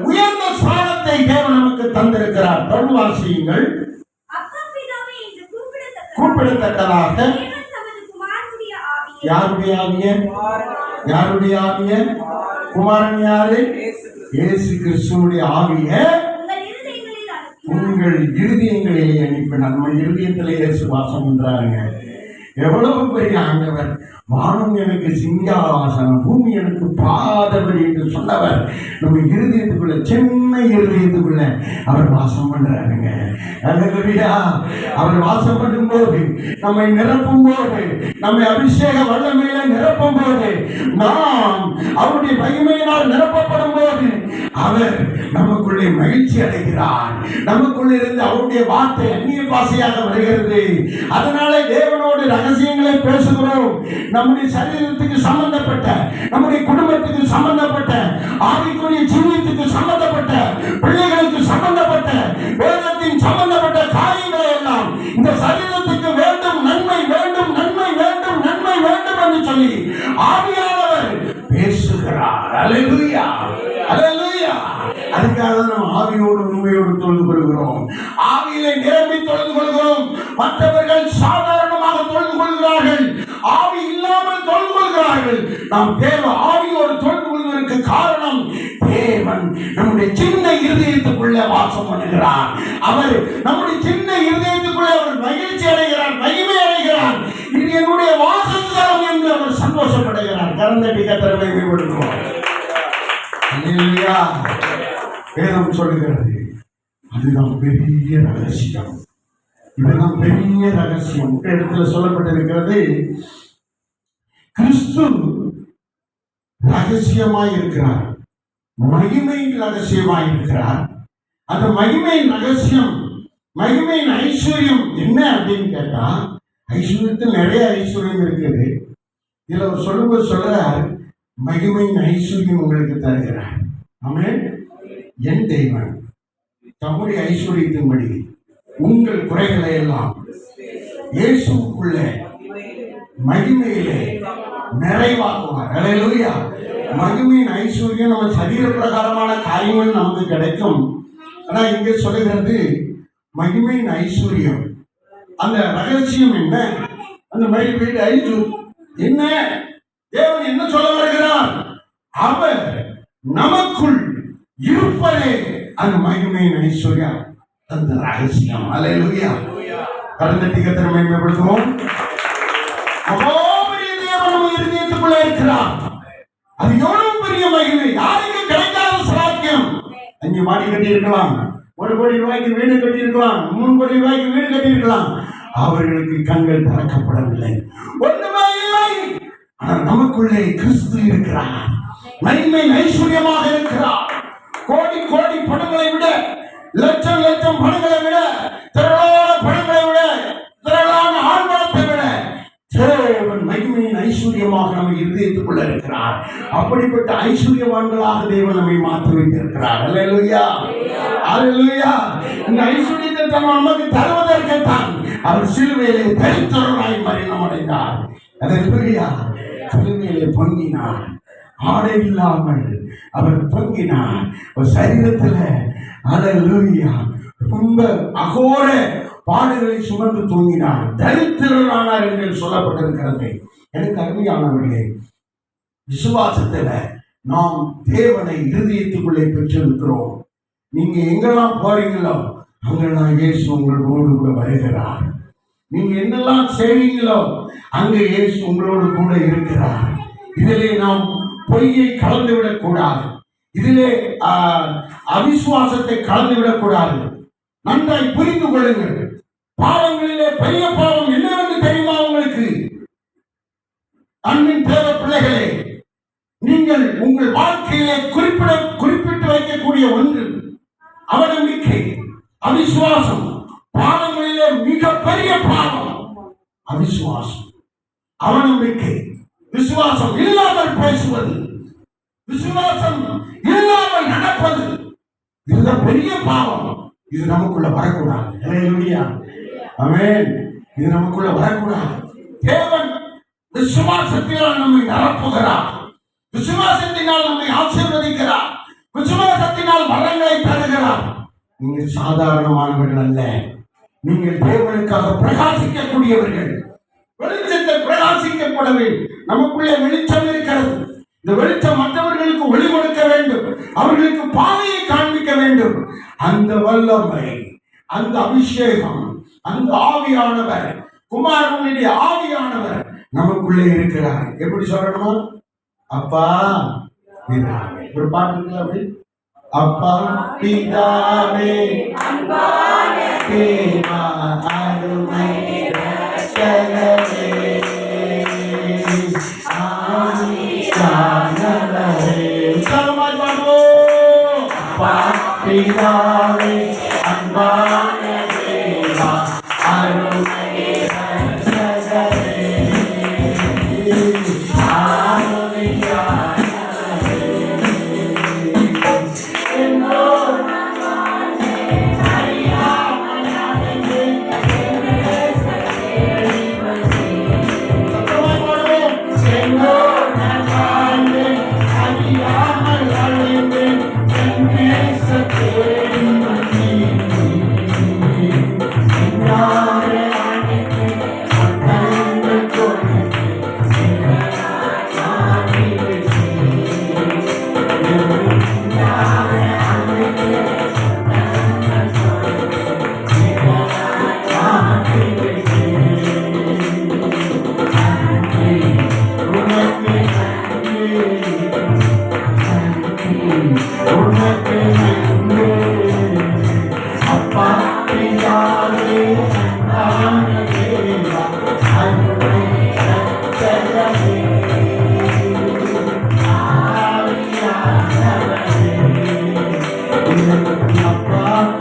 உயர்ந்த ஸ்தானத்தை தேவன் நமக்கு தந்திருக்கிறார். தொடர்வாசியுங்கள். கூப்பிடத்தக்கதாக யாருடைய ஆவிய? யாருடைய ஆவிய? குமாரன் யாரு? இயேசு கிறிஸ்துவுடைய ஆவிய உங்கள் இருதயங்களிலே அனுப்பி. நம்ம இருதயத்திலே இயேசு வாசம் பண்றாருங்க. எவ்வளவு பெரிய ஆண்டவர்! வானம் எனக்கு சிங்காசனம், பூமி எனக்கு பாதபடி என்று சொன்னவர் நம்ம இருதயத்துக்குள்ள, சின்ன இருதயத்துக்குள்ள அவர் வாசம் பண்றாருங்க. அல்லேலூயா. அவர் வாசம் பண்ணும் போது, நம்மை நிரப்பும் போது, நம்மை அபிஷேக வல்லமையில நிரப்பும் போது, நாம் அவருடைய மகிமையினால் நிரப்பப்படும் போது அவர் நமக்குள்ளே மகிழ்ச்சி அடைகிறார். நமக்குள்ளே இருந்து அவருடைய வார்த்தை அந்நிய பாசையாக வருகிறது. அதனால தேவனோடு ரகசியங்களை பேசுகிறோம். நம்முடைய சரீரத்துக்கு சம்பந்தப்பட்ட, நம்முடைய குடும்பத்துக்கு சம்பந்தப்பட்ட, ஆவிக்குரிய ஜீவியத்துக்கு சம்பந்தப்பட்ட, பிள்ளைகளுக்கு சம்பந்தப்பட்ட, வேதத்தின் சம்பந்தப்பட்ட காரியங்களை எல்லாம் இந்த சரீரத்துக்கு வேண்டும், நன்மை வேண்டும், நன்மை வேண்டும், நன்மை வேண்டும் என்று சொல்லி ஆவியானவர் பேசுகிறார். அல்லேலூயா. அல்லேலூயா. அதுக்காக நம்ம ஆவியோடு உண்மையோடு தொழுது கொள்கிறோம். ஆவியிலே நிரம்பி தொழுது கொள்கிறோம். மற்றவர்கள் சாதாரணமாக தொழுது கொள்கிறார்கள், ஆவி இல்லாமல் தொழுது கொள்கிறார்கள். நாம் தேவ ஆவியோடு தொழுது கொள்வதற்கு காரணம் தேவன் நம்முடைய சின்ன இருதயத்தை இருதயத்துக்குள்ளே வாசம் பண்ணுகிறார். அவர் நம்முடைய சின்ன இருதயத்துக்குள்ளே அவர் மகிழ்ச்சி அடைகிறார், மகிமை அடைகிறார். இது என்னுடைய வாசஸ்தலம் என்று அவர் சந்தோஷப்படுகிறார். கரந்தட்டி கர்த்தரை மகிமைப்படுத்துவார். அல்லேலூயா. வேதம் சொல்லுகிறது அதுதான் பெரிய ரகசியம். இதுதான் பெரிய ரகசியம். இடத்துல சொல்லப்பட்டிருக்கிறது கிறிஸ்து ரகசியமாய் இருக்கிறார், மகிமையின் ரகசியமாய் இருக்கிறார். அந்த மகிமையின் ரகசியம், மகிமையின் ஐஸ்வர்யம் என்ன அப்படின்னு கேட்டா, ஐஸ்வர்யத்தில் நிறைய ஐஸ்வர்யம் இருக்குது. இதுல ஒரு சொல்லும்போது சொல்றார், மகிமையின் ஐஸ்வர்யம் உங்களுக்கு தருகிறார். ஆமென். என் தெய்வன் தம்முடைய ஐஸ்வர்யத்தின்படி உங்கள் குறைகளை எல்லாம் இயேசுவுக்குள்ள மகிமையிலே நிறைவாக்குவார். அல்லேலூயா. மகிமையின் ஐஸ்வர்யம் நம்ம சரீர பிரகாரமான காரியங்கள் நமக்கு கிடைக்கும். ஆனா இங்கே சொல்லுகிறது மகிமையின் ஐஸ்வர்யம். அந்த ரகசியம் என்ன? அந்த மகிமையின் ஐஸ்வர்யம் என்ன? தேவன் என்ன சொல்ல வருகிறார்? அவர் நமக்குள் இருப்பதே அந்த மகிமையின் ஐஸ்வர்யம், அந்த ரகசியம். அல்லேலூயா. கரந்தட்டி கர்த்தரை மகிமைப்படுத்துவோம். பெரிய தேவன் நம்ம இருதயத்துக்குள்ளே இருக்கிறார். அது எவ்வளவு பெரிய மகிமை, யாருக்கு கிடைக்காத சாக்கியம். 5 மாடி கட்டி இருக்கலாம், 1 கோடி ரூபாய்க்கு வீடு கட்டி இருக்கலாம், 3 கோடி ரூபாய்க்கு வீடு கட்டி இருக்கலாம். அவர்களுக்கு கண்கள் திறக்கப்படவில்லை, ஒன்றுமே இல்லை. ஆனால் நமக்குள்ளே கிறிஸ்து இருக்கிறார், மகிமை ஐஸ்வர்யமாக இருக்கிறார். கோடி கோடி பணங்களை விட, லட்சம் லட்சம் பணங்களை விட, திரளான பணங்களை விட, திரளான ஆழ்வாரத்தை விட தேவன் மகிமையின் ஐஸ்வர்யமாக நம்ம இருதயத்துக்குள்ள இருக்கிறார். அப்படிப்பட்ட ஐஸ்வர்யவான்களாக தேவன் நம்மை மாற்றி வைத்திருக்கிறார். அல்லேலூயா. அல்லேலூயா. இந்த ஐஸ்வர்யத்தை நமக்கு தருவதற்குத்தான் அவர் சிலுவையிலே தரித்திரராய் மரணம் அடைந்தார். அல்லேலூயா. சிலுவையிலே பொங்கினார், ஆடை இல்லாமல் அவர் பொங்கினார். ஒரு சரீரத்தில் அல்லேலூயா ரொம்ப அகோர பாடுகளை சுமந்து தூங்கினார், தரித்திரரானார் என்று சொல்லப்பட்டிருக்கிறது. எனக்கு அருமையானவர்களே, விசுவாசத்துல நாம் தேவனை இருதயத்துக்குள்ளே பெற்றிருக்கிறோம். நீங்க எங்கெல்லாம் போறீங்களோ அங்கெல்லாம் இயேசு உங்களோடு கூட வருகிறார். நீங்க என்னெல்லாம் செய்வீங்களோ அங்க இயேசு உங்களோடு கூட இருக்கிறார். இதிலே நாம் பொய்யை கலந்துவிடக் கூடாது, இதிலே அவிசுவாசத்தை கலந்துவிடக் கூடாது. நன்றாய் புரிந்து கொள்ளுங்கள். பாவங்களிலே பெரிய பாவம் என்னவென்று தெரியுமா உங்களுக்கு? அன்பின் தேவ பிள்ளைகளே, நீங்கள் உங்கள் வாழ்க்கையிலே குறிப்பிட்டு வைக்கக்கூடிய ஒன்று அவநம்பிக்கை, அவிசுவாசம். பாவங்களிலே மிக பெரிய பாவம் அவிசுவாசம், அவநம்பிக்கை. விசுவாசம் இல்லாமல் பேசுவது, விசுவாசம் இல்லாமல் நடப்பது, இதுதான் பெரிய பாவம். இது நமக்குள்ள வரக்கூடாது. அல்லேலூயா. ஆமென். இது நமக்குள்ள வரக்கூடாது. தேவன் விசுவாசத்தினால் நம்மை நிரப்புகிறார், விசுவாசத்தினால் நம்மை ஆசீர்வதிக்கிறார், விசுவாசத்தினால் வரங்களை தருகிறார். நீங்கள் சாதாரணமானவர்கள் அல்ல, நீங்கள் தேவனுக்காக பிரகாசிக்கக்கூடியவர்கள். வெளிச்சத்தை பிரகாசிக்கப்பட வேண்டும். நமக்குள்ளே வெளிச்சம் இருக்கிறது. இந்த வெளிச்சம் மற்றவர்களுக்கு ஒளி கொடுக்க வேண்டும், அவர்களுக்கு பாதையை காண்பிக்க வேண்டும். அந்த வல்லமை, அந்த அபிஷேகம், அந்த ஆவியானவர், குமாரனுடைய ஆவியானவர் நமக்குள்ளே இருக்கிறார். எப்படி சொல்லணுமா? அப்பா பிதாவே. ஒரு பாட்டு இருக்குல்ல அப்படி, அப்பா பிதாவே தேவா அருமை ரட்சகரே ஆவியானவரே. சமாய் பாடுவோம். அப்பா பிதாவே அன்பான தேவா அருமை ரட்சகரே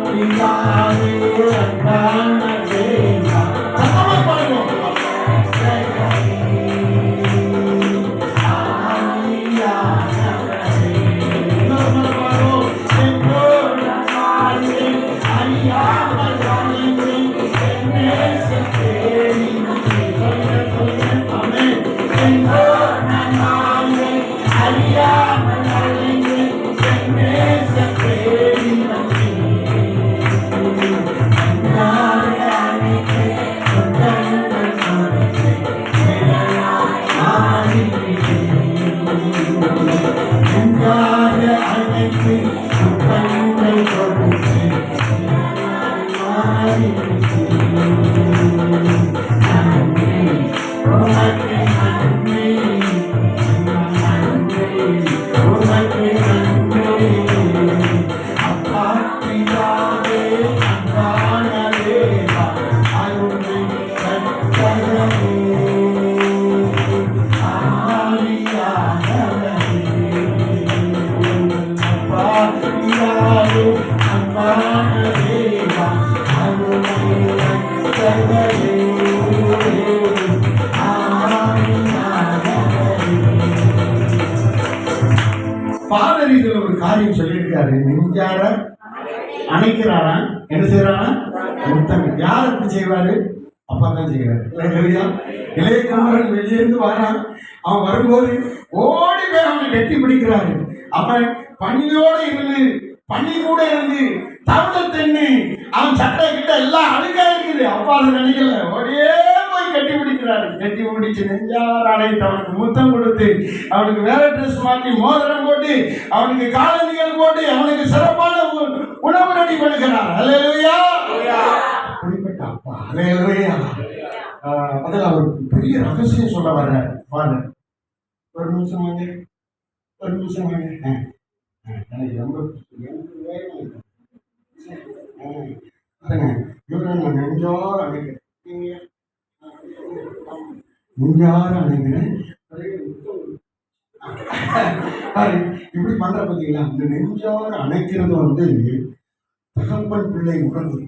பிதாவே அன்பான தேவா. சத்தமா பாடுவோம். ஃபாதர் இதுல ஒரு காரியம் சொல்லியிருக்காரு. நெஞ்சார அணைக்கிறாரா, என்ன செய்யறாரா? முத்தம். யார் அப்படி செய்வாரு? அப்பா தான் செய்வாரு. இளைய குமரன் வெளியிருந்து வரான். அவன் வரும்போது ஓடி போய் அவனை கட்டி பிடிக்கிறாரு. அவன் பணியோடு இருந்து, பணி கூட இருந்து, தமிழ தென்னு அவன் சட்டை கிட்ட எல்லாம் அழுக்கா இருக்குது. அப்பா அதை நினைக்கல, ஓடியே போய் கட்டி பிடிக்கிறாரு. கட்டி பிடிச்சு நெஞ்சார் அணைத்து அவனுக்கு முத்தம் கொடுத்து, அவனுக்கு வேற ட்ரெஸ் மாட்டி, மோதிரம் போட்டு, அவனுக்கு காலணிகள் போட்டு, அவனுக்கு சிறப்பான உணவு ரெடி பண்ணுகிறார். அல்லேலூயா. அப்படிப்பட்ட அப்பா. அல்லேலூயா. அதில் அவர் பெரிய ரகசியம் சொல்ல வர்றார். ஃபாதர் ஒரு நிமிஷம் வாங்க, ஒரு நிமிஷம் வாங்க. எனக்கு ரொம்ப நெஞ்சார அணைக்கிறேன், நெஞ்சார அணைக்கிறேன். இப்படி பண்ற பார்த்தீங்களா? இந்த நெஞ்சார அணைக்கிறது வந்து தகப்பன் பிள்ளை உறவு,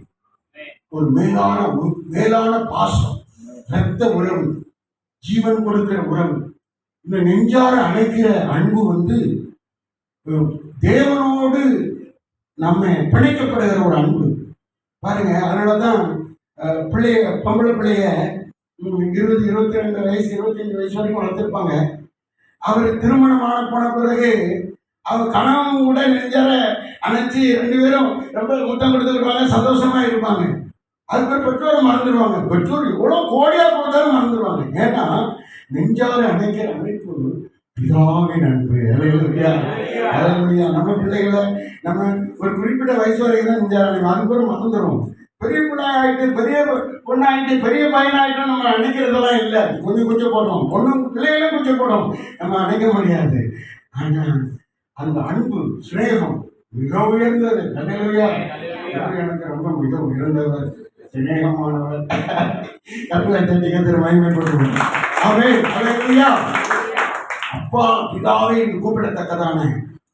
ஒரு மேலான பாசம், ரத்த உறவு, ஜீவன் கொடுக்கிற உறவு. இந்த நெஞ்சார அணைக்கிற அன்பு வந்து தேவனோடு நம்ம பிணைக்கப்படுகிற ஒரு அன்பு பாருங்க. அதனாலதான் பிள்ளைய, பொம்பளை பிள்ளைய 20, 22 வயசு, 25 வயசு வரைக்கும் வளர்த்துருப்பாங்க. அவர் திருமணமான போன பிறகு அவர் கணவன் கூட நெஞ்சார அணைச்சி 2 பேரும் ரொம்ப முத்தம் கொடுத்துருப்பாங்க, சந்தோஷமா இருப்பாங்க. அதுக்கு பெற்றோரை மறந்துடுவாங்க. பெற்றோர் எவ்வளவு கோடியா கொடுத்தாலும் மறந்துடுவாங்க. ஏன்னா நெஞ்சார அணைக்கிற அமைப்பு பிதாவின் அன்பு. அல்லேலூயா. அல்லேலூயா. நம்ம பிள்ளைகளை நம்ம ஒரு குறிப்பிட்ட வயசு வரைக்கும் தான் நெஞ்சார அணைக்கும். அதுக்கப்புறம் மறந்துடும். பெரிய பிள்ளையாயிட்டு, பெரிய பொண்ணாயிட்டு, பெரிய பையனாயிட்டு நம்ம அணைக்கிறதெல்லாம் இல்லை. கொஞ்சம் போடுறோம், பிள்ளைகளும் கொஞ்சம் போடும், நம்ம அணைக்க முடியாது. ஆனா அந்த அன்பு சிநேகம் மிக உயர்ந்தது. அல்லேலூயா. எனக்கு ரொம்ப மிக உயர்ந்தவர், சிநேகமானவர். கற்களை தட்டி கத்திர மகிமைப்படுவோம். ஆமென். அல்லேலூயா. அப்பா பிதாவை கூப்பிடத்தக்கதான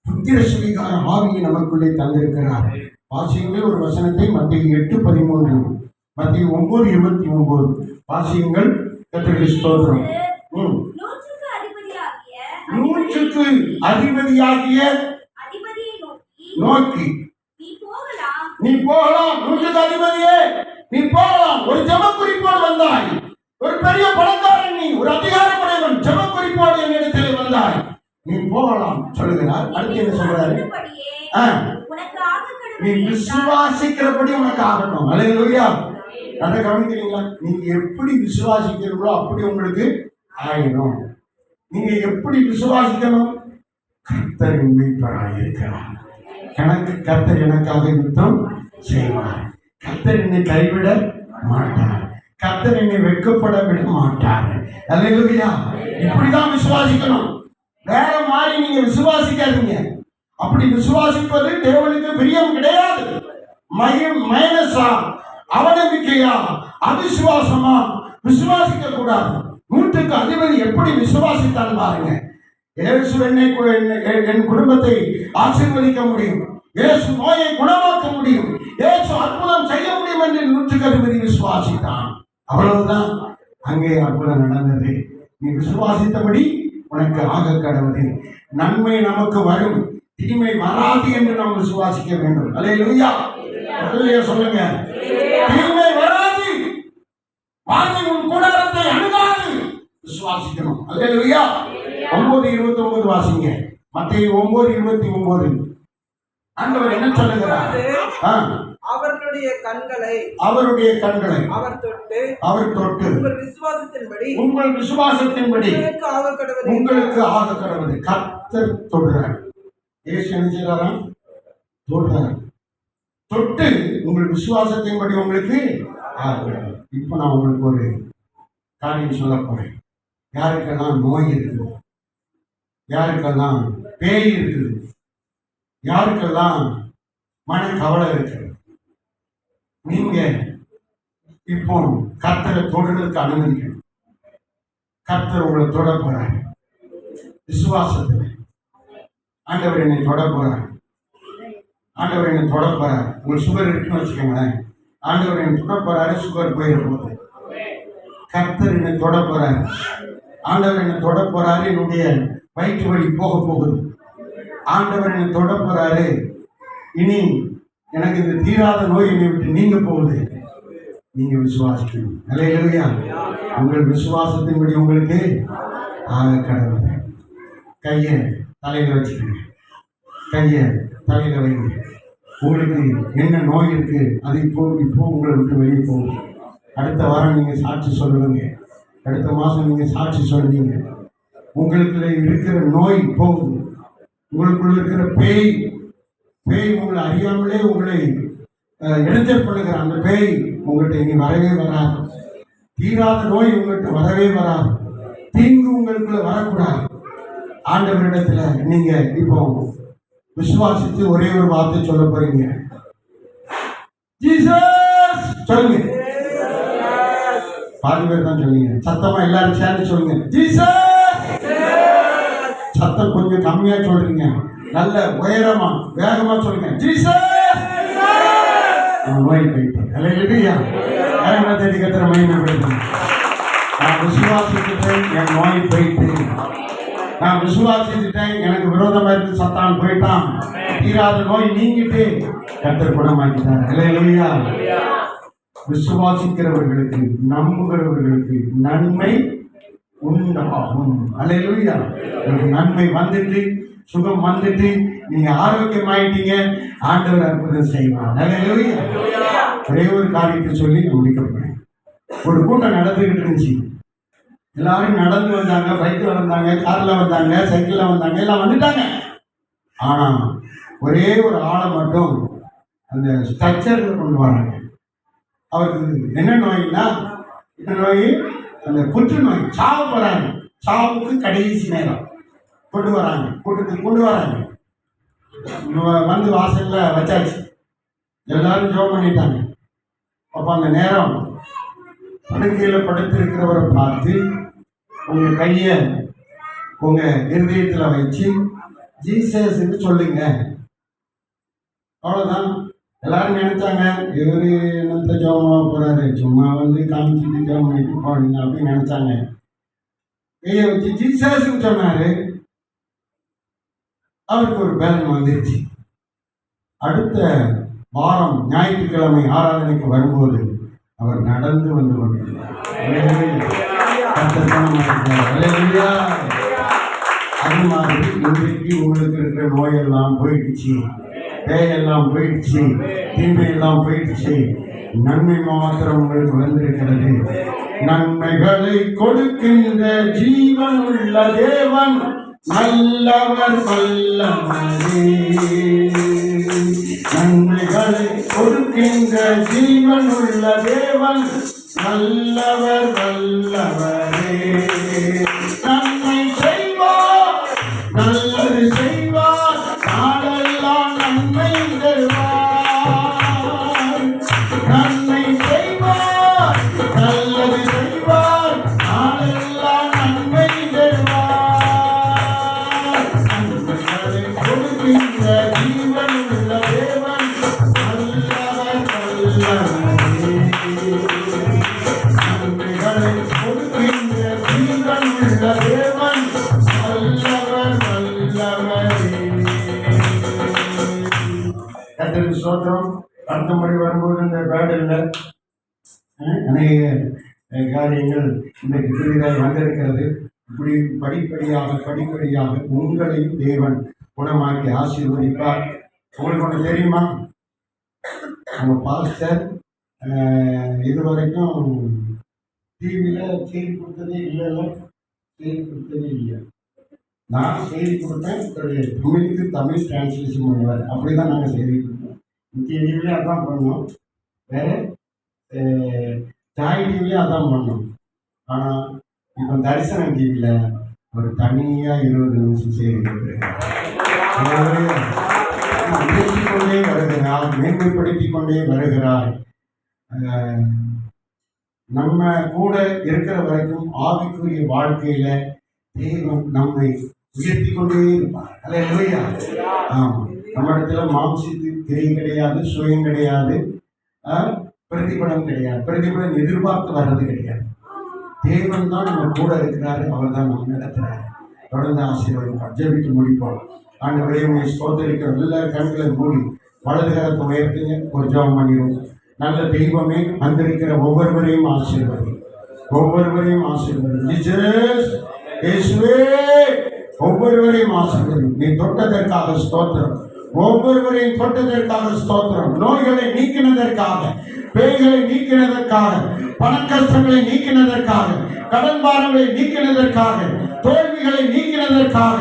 புத்திர சுவிகார ஆவியை நமக்குள்ளே தந்திருக்கிறார். வாசியங்கள் ஒரு வசனத்தை மத்திய 8:13, மத்திய 9:29 வாசியங்கள். கர்த்தருக்கு ஸ்தோத்திரம். 100க்கு அதிபதியாகிய நோக்கி நீ போகலாம். 100க்கு அதிபதியே நீ போகலாம். ஒரு ஜெப குறிப்போடு வந்தாய். ஒரு பெரிய பணக்காரன், நீ ஒரு அதிகாரமுடையவன், ஜெப குறிப்போடு என்னிடத்தில் வந்தாய், நீ போகலாம் சொல்லுகிறார். அடுத்து என்ன சொல்றாரு? நீ விசுவாசிக்கிறபடி உனக்கு ஆகட்டும். அல்லேலூயா. அதை கவனிக்கிறீங்களா? நீங்க எப்படி விசுவாசிக்கிறீங்களோ அப்படி உங்களுக்கு ஆயிடும். நீங்க எப்படி விசுவாசிக்கணும்? கர்த்தர் மீட்பராய் இருக்கிறார். கர்த்தர் எனக்காக யுத்தம் செய்வார். கர்த்தர் என்னை கைவிட மாட்டார். கர்த்தர் என்னை வெட்கப்பட விட மாட்டார். அல்லேலூயா. இப்படிதான் விசுவாசிக்கணும். வேற மாதிரி நீங்க விசுவாசிக்காதீங்க. அப்படி விசுவாசிப்பது தேவனுக்கு பிரியம் கிடையாது. மைனஸா, அவநம்பிக்கையா, அவிசுவாசமா விசுவாசிக்க கூடாது. 100க்கு அதிபதி எப்படி விசுவாசித்தால் பாருங்க. இயேசு என் குடும்பத்தை ஆசீர்வதிக்க முடியும். இயேசு நோயை குணமாக்க முடியும். விசுவாசித்தான். அவ்வளவுதான். அங்கே அற்புதம் நடந்தது. நீ விசுவாசித்தபடி உனக்கு ஆக கடவுது. நன்மை நமக்கு வரும், தீமை வராது என்று நாம் விசுவாசிக்க வேண்டும். அல்லேலூயா. அல்லேலூயா சொல்லுங்க. தீமை வராது, வாதை உன் கூடாரத்தை அணுகாது. விசுவாசிக்கணும். அல்லேலூயா. 9:29 வாசிங்க. மத்தேயு 9:29. ஆண்டவர் என்ன சொல்லுகிறார்? அவருடைய கண்களை அவர் தொட்டு உங்கள் விசுவாசத்தின்படி உங்களுக்கு ஆக கடவுது. கர்த்தர் தொடுறார். இயேசு என்ன செய்றாரா? தொடுறார். தொட்டு உங்கள் விசுவாசத்தின்படி உங்களுக்கு ஆக கடவுது. இப்ப நான் உங்களுக்கு ஒரு காரியம் சொல்ல போறேன். யாருக்கெல்லாம் நோய் இருக்குது, யாருக்கெல்லாம் பேய் இருக்குது, யாருக்கெல்லாம் மன கவலை இருக்குது, நீங்க இப்போ கர்த்தரை தொடுறதுக்கு அனுமதிக்கணும். கர்த்தர் உங்களை தொட போறார். விசுவாசத்துல ஆண்டவர் என்னை தொட போறார். ஆண்டவர் என்னை தொட போறார். உங்களுக்கு சுகர் இருக்குன்னு வச்சுக்கோங்களேன். ஆண்டவர் என்னை தொட போறாரு, சுகர் போயிட போகுது. கர்த்தர் என்னை தொட போறாரு. ஆண்டவர் என்னை தொட போறாரு. என்னுடைய வயிற்று வலி போக போகுது. ஆண்டவர் என்னை தொட போறாரு. இனி எனக்கு இந்த தீராத நோய் என்னை விட்டு நீங்க போகுது. நீங்க விசுவாசிக்கணும். அல்லேலூயா. உங்கள் விசுவாசத்தின்படி உங்களுக்கு ஆக கடவுள். கையை தலையில வச்சுக்கோங்க. கையை தலையில வைங்க. உங்களுக்கு என்ன நோய் இருக்கு அது இப்போ உங்களை விட்டு வெளியே போகும். அடுத்த வாரம் நீங்க சாட்சி சொல்லுவீங்க. அடுத்த மாசம் நீங்க சாட்சி சொல்லுவீங்க. உங்களுக்கு இருக்கிற நோய் போகுது. உங்களுக்குள்ள இருக்கிற பேய் உங்களை அறியாமலே உங்களை இடைஞ்சல் பண்ணுகிற அந்த பேய் உங்கள்கிட்ட இனி வரவே வராது. தீராத நோய் உங்கள்கிட்ட வரவே வராது. தீங்கு உங்களுக்குள்ள வரக்கூடாது. ஆண்டவரிடத்துல நீங்க இப்போ விசுவாசித்து ஒரே ஒரு வார்த்தை சொல்ல போறீங்க. ஜீசஸ் சொல்லுங்க. பாதி பேர் தான் சொல்லுங்க. சத்தமா எல்லாரும் சேர்ந்து சொல்லுங்க. ஜீசஸ். சத்தம் கொஞ்சம் கம்மியா சொல்றீங்க. நல்ல உயரமா வேகமா சொல்லுங்க. ஜீசஸ். நோய் போயிட்டு அல்லேலூயா. தேடி கத்துற மகிமை போயிட்டு. நான் விசுவாசிச்சுட்டேன், என் நோய் போயிட்டு. நான் விசுவாசிச்சுட்டேன், எனக்கு விரோதமா இருந்து சத்தான் போயிட்டான். தீராத நோய் நீங்கிட்டு கர்த்தர் குணமாக்கிட்டார். அல்லேலூயா. விசுவாசிக்கிறவர்களுக்கு, நம்புகிறவர்களுக்கு நன்மை உண்டாகும். அல்லேலூயா. உங்களுக்கு நன்மை வந்துட்டு, சுகம் வந்துட்டு, நீங்க ஆரோக்கியமாயிட்டீங்க. ஆண்டவர் அற்புதம் செய்வார். அல்லேலூயா. ஒரே ஒரு காரியத்தை சொல்லி முடிக்க போறேன். ஒரு கூட்டம் நடந்துகிட்டு இருந்துச்சு. எல்லாரும் நடந்து வந்தாங்க, பைக்ல வந்தாங்க, கார்ல வந்தாங்க, சைக்கிள்ல வந்தாங்க, எல்லாம் வந்துட்டாங்க. ஆனா ஒரே ஒரு ஆளை மட்டும் அந்த ஸ்ட்ரக்சர்ல கொண்டு வராங்க. அவருக்கு என்ன நோய்னா, என்ன நோய்? அந்த புற்றுநோய். சாவு போறாங்க. சாவுக்கு கடைசி நேரம் கொண்டு வராங்க. கூட்டத்துக்கு கொண்டு வராங்க. வந்து வாசல்ல வச்சாச்சு. எல்லாரும் ஜெபம் பண்ணிட்டாங்க. அப்ப அந்த நேரம் படுக்கையில படுத்திருக்கிறவரை பார்த்து உங்க கைய உங்க இருதயத்துல வச்சு ஜீசஸ் சொல்லுங்க. அவ்வளவுதான். எல்லாரும் நினைச்சாங்க இவரு என்னத்த ஜெபமா போறாரு, சும்மா வந்து காமிச்சிட்டு ஜெபம் பண்ணிட்டு போறீங்க அப்படின்னு நினைச்சாங்க. கையை வச்சு ஜீசஸ் சொன்னாரு. அவருக்கு ஒரு பேலன் வந்துருச்சு. அடுத்த வாரம் ஞாயிற்றுக்கிழமை ஆராதனைக்கு வரும்போது அவர் நடந்து வந்து கொண்டிருந்தார். அது மாதிரி இன்றைக்கு உங்களுக்கு இருக்கிற நோயெல்லாம் போயிடுச்சு, பேயெல்லாம் போயிடுச்சு, தீமையெல்லாம் போயிடுச்சு. நன்மை மாத்திரம் உங்களுக்கு வந்திருக்கிறது. நன்மைகளை கொடுக்கின்ற ஜீவன் உள்ள தேவன் நல்லவர் வல்லவரே. நன்மைகளை கொடுக்கின்ற ஜீவன் உள்ள தேவன் நல்லவர் வல்லவரே. நன்மை செய்வார், நல்லது செய்வார், நாளெல்லாம் நன்மை தருவார். நன்மை செய்வார், நல்லது செய்வார், நாளெல்லாம் நன்மை தருவார். நன்மைகளை கொடுக்கின்ற ஜீவன் உள்ள தேவன் நல்லவர் வல்லவரே. ஸ்தோத்திரம். அடுத்தபடி வரும்போது இந்த பேடல்ல அநேக காரியங்கள் இன்றைக்கு புதிதாய் வந்திருக்கிறது. இப்படி படிப்படியாக உங்களையும் தேவன் குணமாக்கி ஆசீர்வதிப்பார். உங்களுக்கு ஒன்று தெரியுமா? நம்ம பாஸ்டர் இதுவரைக்கும் டிவியில் செய்தி கொடுத்ததே இல்லைல்ல, செய்தி கொடுத்ததே இல்லை. நான் செய்தி கொடுத்தேன், தமிழுக்கு தமிழ் டிரான்ஸ்லேஷன் பண்ணுவார். அப்படி தான் நாங்கள் செய்தி கொடுத்தோம். முக்கிய டிவிலையும் அதான் பண்ணோம், வேறு ஜாய் டிவிலையும் அதான் பண்ணோம். ஆனால் இப்போ தரிசனம் டிவியில் ஒரு தனியாக 20 நிமிஷம் செய்தி கொடுத்துருக்காங்க. பேசிக்கொண்டே வருகிறார், மேன்மைப்படுத்திக் கொண்டே வருகிறார். நம்ம கூட இருக்கிற வரைக்கும் ஆவிக்குரிய வாழ்க்கையில தேவன் நம்மை உயர்த்தி கொண்டே இருப்பார். அல்லேலூயா. ஆமா, நம்ம இடத்துல மாம்சத்து கிரை கிடையாது, சுயம் கிடையாது, பிரதிபலம் கிடையாது, பிரதிபலம் எதிர்பார்த்து வர்றது கிடையாது. தேவன் தான் நம்ம கூட இருக்கிறாரு, அவர் தான் நம்ம நடத்துறாரு. தொடர்ந்து ஆசீர்வாதம் ஜெபித்து முடிப்போம். ஆண்டவரே உங்களை ஸ்தோத்திரிக்கிற எல்லா கண்களை மூடி வலது கரத்தை உயர்த்துங்க, ஒரு ஜெபம் பண்ணிடுவோம். நல்ல தெய்வமே, வந்திருக்கிற ஒவ்வொருவரையும் ஆசீர்வதி, ஒவ்வொருவரையும் ஆசீர்வதி. ஒவ்வொருவரையும் ஆசீர்வதி. நீ தொட்டதற்காக ஸ்தோத்திரம், ஒவ்வொருவரையும் தொட்டதற்காக ஸ்தோத்திரம். நோய்களை நீக்கினதற்காக, பேய்களை நீக்கினதற்காக, பணக்கஷ்டங்களை நீக்கினதற்காக, கடன் பாரங்களை நீக்கினதற்காக, தோல்விகளை நீக்கினதற்காக,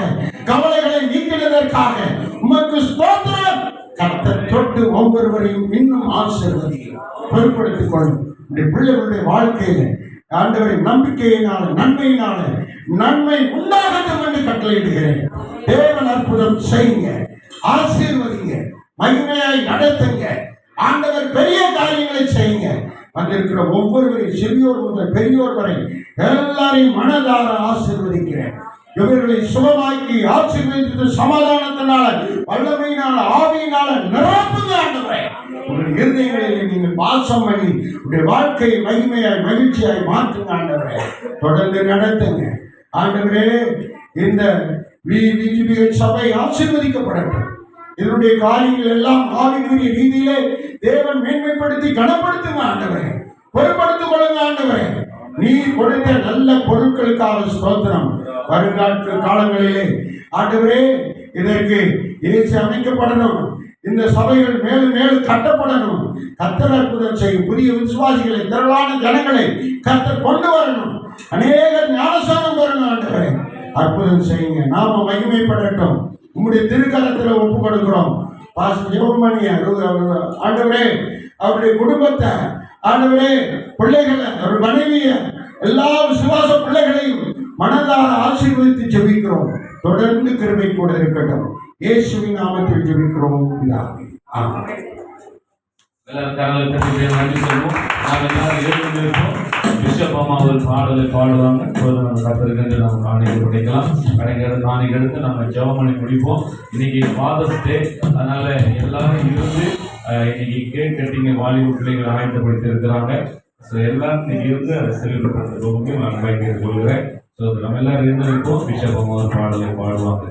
கவலைகளை நீக்கினதற்காக உமக்கு ஸ்தோத்திரம். கர்த்தர் தொட்டு ஒவ்வொருவரையும் இன்னும் ஆசீர்வதி, பொறுப்படுத்திக் கொள்ளும். பிள்ளைகளுடைய வாழ்க்கையில ஆண்டவரின் நம்பிக்கையினால, நன்மையினால நன்மை உண்டாகட்டும் என்று கட்டளையிடுகிறேன். தேவன் அற்புதம் செய்யுங்க, ஆசீர்வதிங்க, மகிமையாய் நடத்துங்க. ஆண்டவர் பெரிய காரியங்களை செய்யுங்க. வந்திருக்கிற ஒவ்வொருவரையும், சிறியோர் முதல் பெரியோர் வரை எல்லாரையும் மனதார ஆசீர்வதிக்கிறேன். இவர்களை சுகமாக்கி ஆசீர்வதித்து சமாதானத்தினால, வல்லமையினால, ஆவியினால நிரப்புங்க ஆண்டவரே. உங்கள் இருதயங்களில் நீங்கள் வாசம் பண்ணி உங்களுடைய வாழ்க்கையை மகிமையாய் மகிழ்ச்சியாய் மாற்றுங்க ஆண்டவரே. தொடர்ந்து நடத்துங்க ஆண்டவரே. இந்த சபை ஆசீர்வதிக்கப்படட்டும். இதனுடைய காரியங்கள் எல்லாம் ஆவிக்குரிய ரீதியிலே தேவன் மேன்மைப்படுத்தி கனப்படுத்துங்க ஆண்டவரே. பொறுப்படுத்திக் கொள்ளுங்க ஆண்டவரே. நீ கொடுத்த நல்ல பொருட்களுக்காக ஸ்தோத்திரம். வருங்கால காலங்களிலே ஆண்டவரே இதற்கு இயேசு அமைக்கப்படணும். இந்த சபைகள் மேலும் மேலும் கட்டப்படணும். கர்த்தர் அற்புதம் செய்யும். புதிய விசுவாசிகளை, திரளான ஜனங்களை கர்த்தர் கொண்டு வரணும். அநேகர் ஞானஸ்நானம் பெறணும் ஆண்டவரே. அற்புதம் செய்யுங்க. நாம மகிமைப்படட்டும். உங்களுடைய திருக்கரத்தில் ஒப்பு கொடுக்கிறோம். ஜெபமணிய ஆண்டவரே, அவருடைய குடும்பத்தை ஆண்டவரே, பிள்ளைகளை, அவர் மனைவிய, எல்லா விசுவாச பிள்ளைகளையும் மனதார ஆசீர்வதித்து ஜெபிக்கிறோம். தொடர்ந்து கிருபை கூட இருக்கட்டும். இயேசுவின் நாமத்தில் ஜெபிக்கிறோம் பிதாவே. ஆமென். எல்லாரும் கரங்களை தட்டி நன்றி சொல்லுவோம். நாம் எல்லாரும் எழுந்திருப்போம். பிஷப் அம்மா ஒரு பாடலை பாடுவாங்க. நம்ம கத்திரிக்கை நம்ம காணிக்கை கொடுக்கலாம். காணிக்கை எடுத்து நம்ம ஜெபம் பண்ணி முடிப்போம். இன்னைக்கு ஃபாதர்ஸ் டே, அதனால எல்லாரும் இருந்து இன்னைக்கு கேக் கட்டிங்க வாலிபு பிள்ளைகள் ஆயத்தப்படுத்தி இருக்கிறாங்க. ஸோ எல்லாரும் இன்னைக்கு இருந்து அதை செலிப்ரேட் பண்ணுறது முக்கியம். நான் பைக்கை சொல்கிறேன். ஸோ நம்ம எல்லாரும் இருந்திருப்போம். பிஷப் அம்மா ஒரு பாடலை பாடுவாங்க.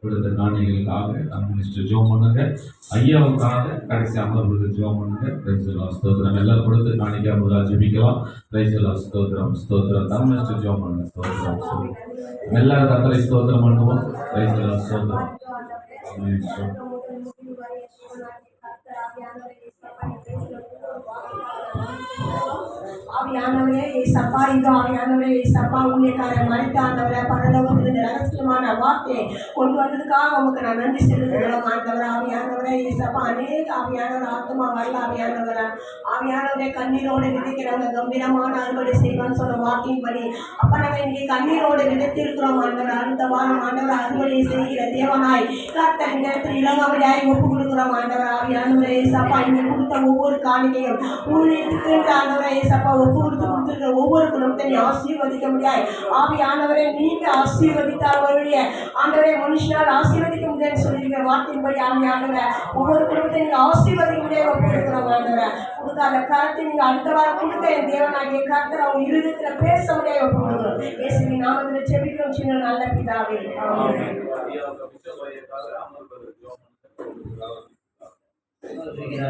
கொடுத்த காணிகளுக்காக நம்ம மினிஸ்டர் ஜோம் பண்ணுங்க. ஐயாவுக்காக கடைசி அமர்வுக்கு ஜோம் பண்ணுங்க. Praise the Lord. ஸ்தோத்திரம். எல்லாரும் கொடுத்து காணிக்க முதல்ல ஜெபிக்கலாம். Praise the Lord. ஸ்தோத்திரம் ஸ்தோத்திரம். நம்ம மினிஸ்டர் ஜோம் பண்ணுங்க. ஸ்தோத்திரம் ஸ்தோத்திரம். எல்லாரும் கர்த்தரை ஸ்தோத்திரம் பண்ணுவோம். Praise the Lord. ஸ்தோத்திரம். ஆமென். ஸ்தோத்திரம். ஆவியானவரே ஏசப்பா, இதோ ஆவியானவரே ஏசப்பா, ஊழியக்காரன் மறைத்த ஆண்டவரே, பரலோகத்திலிருந்து ரகசியமான வார்த்தையை கொண்டு வந்ததுக்காக உமக்கு நான் நன்றி செலுத்துகிறோம் ஆண்டவரே. ஆவியானவரே ஏசப்பா, அநேக ஆவியானவர் ஆத்மா வரல ஆவியானவரே. ஆவியானவரே, கண்ணீரோடு விதைக்கிறவங்க கம்பீரமான அறுவடை செய்வான்னு சொன்ன வார்த்தையின்படி அப்பா நாங்கள் இன்னைக்கு கண்ணீரோடு விதைத்திருக்கிறோம் ஆண்டவர். அடுத்த வாரம் ஆண்டவர் அறுவடை செய்கிற தேவனாய் கர்த்தர் இந்த இடத்துல இளங்கவடியாய் ஒப்பு கொடுக்கிறோம் ஆண்டவர். ஆவியானவரே ஏசப்பா, இங்க கொடுத்த ஒவ்வொரு காணிக்கையும் ஊழியத்துக்கு ஆண்டவரே ஏசப்பா ஒப்பு கொடுத்துருக்கிற ஒவ்வொரு குடும்பத்தை நீ ஆசீர்வதிக்க முடியாது ஆவியானவரே. நீங்க ஆசீர்வதித்தால் வழிய ஆண்டவரே மனுஷனால் ஆசீர்வதிக்க முடியாது சொல்லியிருக்கிற வார்த்தையின்படி ஆவியானவரே ஒவ்வொரு குடும்பத்தை நீங்க ஆசீர்வதிக்க முடியாது ஒப்பு கொடுக்கிறோம் ஆண்டவரே. கொடுக்காத கருத்தை நீங்க அடுத்த வாரம் கொடுக்க என் தேவனாகிய கர்த்தர் அவங்க இருதயத்துல பேச முடியாது ஒப்பு கொடுக்கிறோம். இயேசுவின் நாமத்தில் ஜெபிக்கிறோம் சின்ன நல்ல பிதாவே. ஆமென்.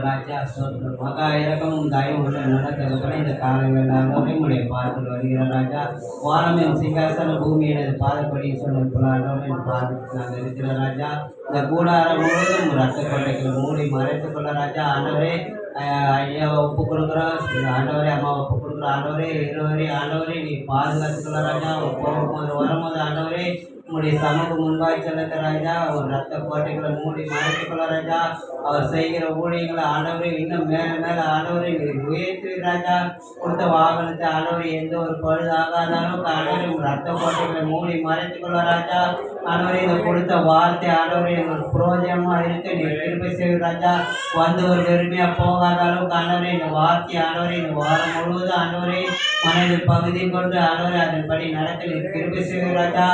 ராஜா ஸ்தோத்திரம். மகா இரக்கமும் தயவும் உள்ள நடக்கிறதுல இந்த காலங்களில் உடைய பாதத்தில் வருகிற ராஜா. வானமின் சிங்காசன பூமி எனது பாதப்படி சொன்னது என் பாதத்தில் நாங்கள் இருக்கிற ராஜா. இந்த கூடாரம் முழுவதும் ரத்தக்கொட்டைகள் மூடி மறைத்துக் கொள்ள ராஜா. ஆண்டவரே ஐயாவை ஒப்பு கொடுக்குறோம் ஆண்டவரே, அம்மாவை ஒப்பு கொடுக்குறோம் ஆண்டவரே. இருவரே ஆண்டவரே நீ பாதுகாத்துக்கொள்ள ராஜா. போகும்போது வரும்போது ஆண்டவரே உங்களுடைய சமூக முன்பாய் செலுத்த ராஜா. ஒரு ரத்த கோட்டைகளை மூடி மறைத்துக்கொள்ள ராஜா. அவர் செய்கிற ஊழியங்களை ஆண்டவரை இன்னும் மேலே மேலே ஆண்டவரை உயர்த்தி ராஜா. கொடுத்த வாகனத்தை ஆண்டவரை எந்த ஒரு பழுதாகாத அளவுக்கு ஆண்டவரை ரத்த கோட்டைகளை மூடி மறைத்துக்கொள்ள ராஜா. ஆண்டவரை இந்த கொடுத்த வார்த்தை ஆண்டவரை எங்களுக்கு புரோஜனமாக இருக்க நீ கிருபை செய்ய ராஜா. வந்து ஒரு பெருமையாக போகாத அளவுக்கு ஆண்டவரை இந்த வார்த்தை ஆண்டவரை இந்த வாரம் முழுவதும் ஆண்டவரை மனதில் பகுதி கொண்டு ஆண்டவரை அதன்படி நடக்க நீ கிருபை செய்ய ராஜா.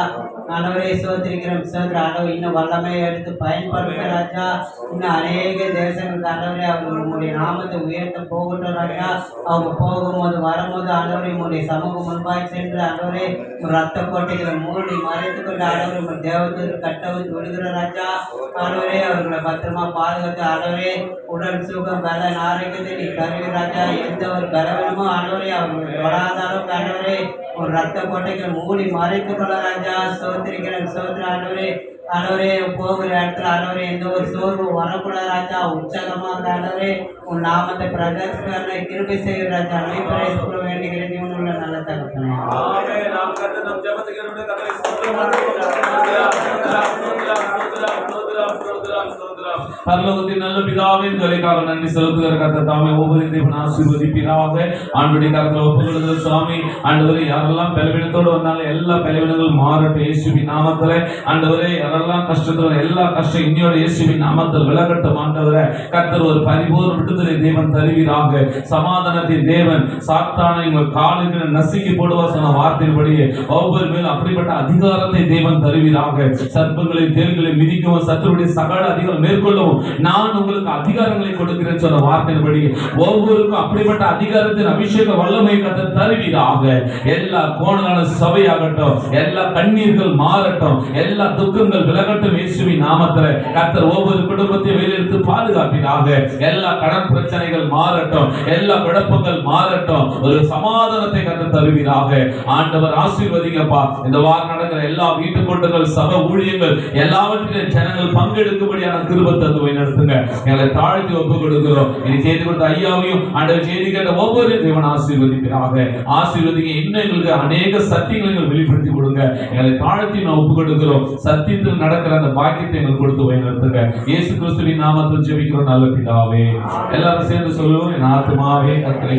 ஆண்டவரே சோத்திரிக்கிறோம் சோதர ஆண்டவர் இன்னும் வல்லமையை எடுத்து பயன்படுத்த ராஜா. இன்னும் அநேக தேசங்களுக்கு ஆண்டவரே அவர்களுடைய நாமத்தை உயர்த்த போகட்டும் ராஜா. அவங்க போகும்போது வரும்போது ஆண்டவரே உங்களுடைய சமூகம் முன்பாய் சென்று ஆண்டவரே ரத்த கோட்டைகளை மூடி மறைத்து கொண்டு ஆண்டவரை உங்கள் தேவத்திற்கு கட்டவிழ்த்து விடுகிற ராஜா. ஆண்டவரே அவர்களை பத்திரமா பாதுகாத்து ஆண்டவரே உடல் சுகம் பலன் ஆரோக்கியத்தை நீ தருகிற ராஜா. எந்த ஒரு பலவீனமோ ஆண்டவரே அவர்களுக்கு வராத அளவுக்கு ஆண்டவரே ஒரு ரத்த கோட்டைகள் மூடி மறைத்து கொள்ள ராஜா. சோத்திரிக்கிறேன் சோத்திர ஆண்டவரே. ஆண்டவரே போகிற இடத்துல ஆண்டவரே எந்த ஒரு சோர்வு வரக்கூடாது ராஜா. உற்சாகமாக ஆண்டவரே உன் நாமத்தை பிரதர்ஷனை கிருபை செய்கிற ராஜா. நீ பிரேசிக்க வேண்டிய உள்ள நல்ல தகப்பனே. பரலோகத்தின் நல்ல பிதாவே தொலைக்காக நன்றி செலுத்துகிற கர்த்தர் தாமே ஒவ்வொரு தேவன் ஆசீர்வதிப்பீராக. ஆண்டவருடைய கரத்தில் ஒப்புக்கொடுகிற சுவாமி ஆண்டவரே யாரெல்லாம் பலவீனத்தோடு வந்தாலும் எல்லா பலவீனங்களும் மாறட்டும் இயேசுவின் நாமத்திலே. ஆண்டவரே யாரெல்லாம் கஷ்டத்தோட எல்லா கஷ்டம் இன்னையோட இயேசுவின் நாமத்தில் விலகட்டும். ஆண்டவரே கர்த்தர் ஒரு பரிபூர்ண விடுதலை தேவன் தருவீராக. சமாதானத்தின் தேவன் சாத்தானை உங்கள் காலுக்கு நசுக்கி போடுவார் சொன்ன வார்த்தையின்படியே ஒவ்வொரு மேலும் அப்படிப்பட்ட அதிகாரத்தை தேவன் தருவீராக. சர்ப்பங்களை தேள்களை மிதிக்கவும் சத்துருடைய சகல அதிகாரம் மேற்கொள்ளவும் நான் உங்களுக்கு அதிகாரங்களை கொடுக்கிறேன் சொன்ன வார்த்தையின்படி ஒவ்வொருக்கும் அப்படிப்பட்ட அதிகாரத்தின் அபிஷேக வல்லமை கர்த்தர் தருவீராக. எல்லா கோணலான சபையாகட்டும், எல்லா கண்ணீர்கள் மாறட்டும், எல்லா துக்கங்கள் விலகட்டும் இயேசுவின் நாமத்திலே. கர்த்தர் ஒவ்வொரு குடும்பத்தையும் வெளியெடுத்து பாதுகாப்பீராக. எல்லா கடன் பிரச்சனைகள் மாறட்டும், எல்லா குழப்பங்கள் மாறட்டும், ஒரு சமாதானத்தை கர்த்தர் தருவீராக. ஆண்டவர் ஆசீர்வதிங்கப்பா. இந்த வாரம் நடக்கிற எல்லா வீட்டு கூட்டங்கள் சபை ஊழியங்கள் எல்லாவற்றிலும் ஜனங்கள் பங்கெடுக்கும்படியான கிருபை தந்து நடத்துங்க. எங்களை தாழ்த்தி ஒப்பு கொடுக்கிறோம். இனி செய்து கொடுத்த ஐயாவையும் ஆண்டவர் செய்தி கேட்ட ஒவ்வொரு தேவன் ஆசீர்வதிப்பீராக. ஆசீர்வதிங்க. இன்னும் எங்களுக்கு அநேக சத்தியங்களை வெளிப்படுத்தி கொடுங்க. எங்களை தாழ்த்தி நான் ஒப்பு கொடுக்கிறோம். சத்தியத்தில் நடக்கிற அந்த பாக்கியத்தை எங்களுக்கு கொடுத்து வழிநடத்துங்க. இயேசு கிறிஸ்துவின் நாமத்தில் ஜெபிக்கிறோம் நல்ல பிதாவே. எல்லாரும் சேர்ந்து சொல்லுவோம். என் ஆத்துமாவே கர்த்தரை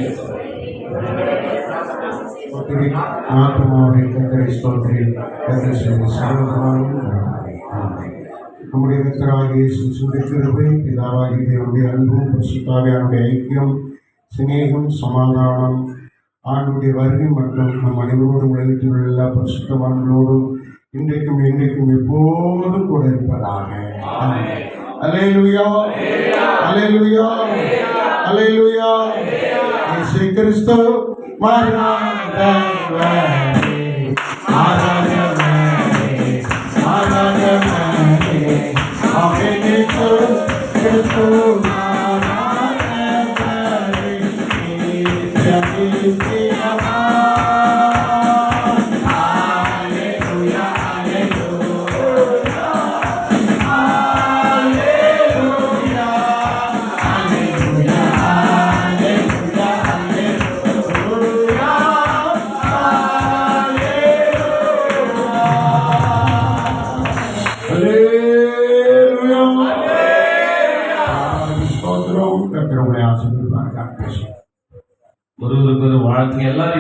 நம்முடைய கர்த்தராகிய இயேசுவின் கிருபை, பிதாவாகிய தேவனுடைய அன்பும் பரிசுத்தாவியானுடைய ஐக்கியம், சிநேகம், சமாதானம், ஆண்டுடைய வருகை மற்றும் நம் அனைவரோடும் உலகத்தில் உள்ள எல்லா பரிசுத்தவான்களோடும் இன்றைக்கும் என்றைக்கும் எப்போதும் கூட இருப்பதாக. அல்லேலூயா, அல்லேலூயா, அல்லேலூயா. இயேசு கிறிஸ்து மரணாதவரே, ஆராதனை, ஆராதனை. ஆசீர்வதிப்பார். God bless you. ஒருவருக்கு ஒரு வாழ்க்கை எல்லாரும்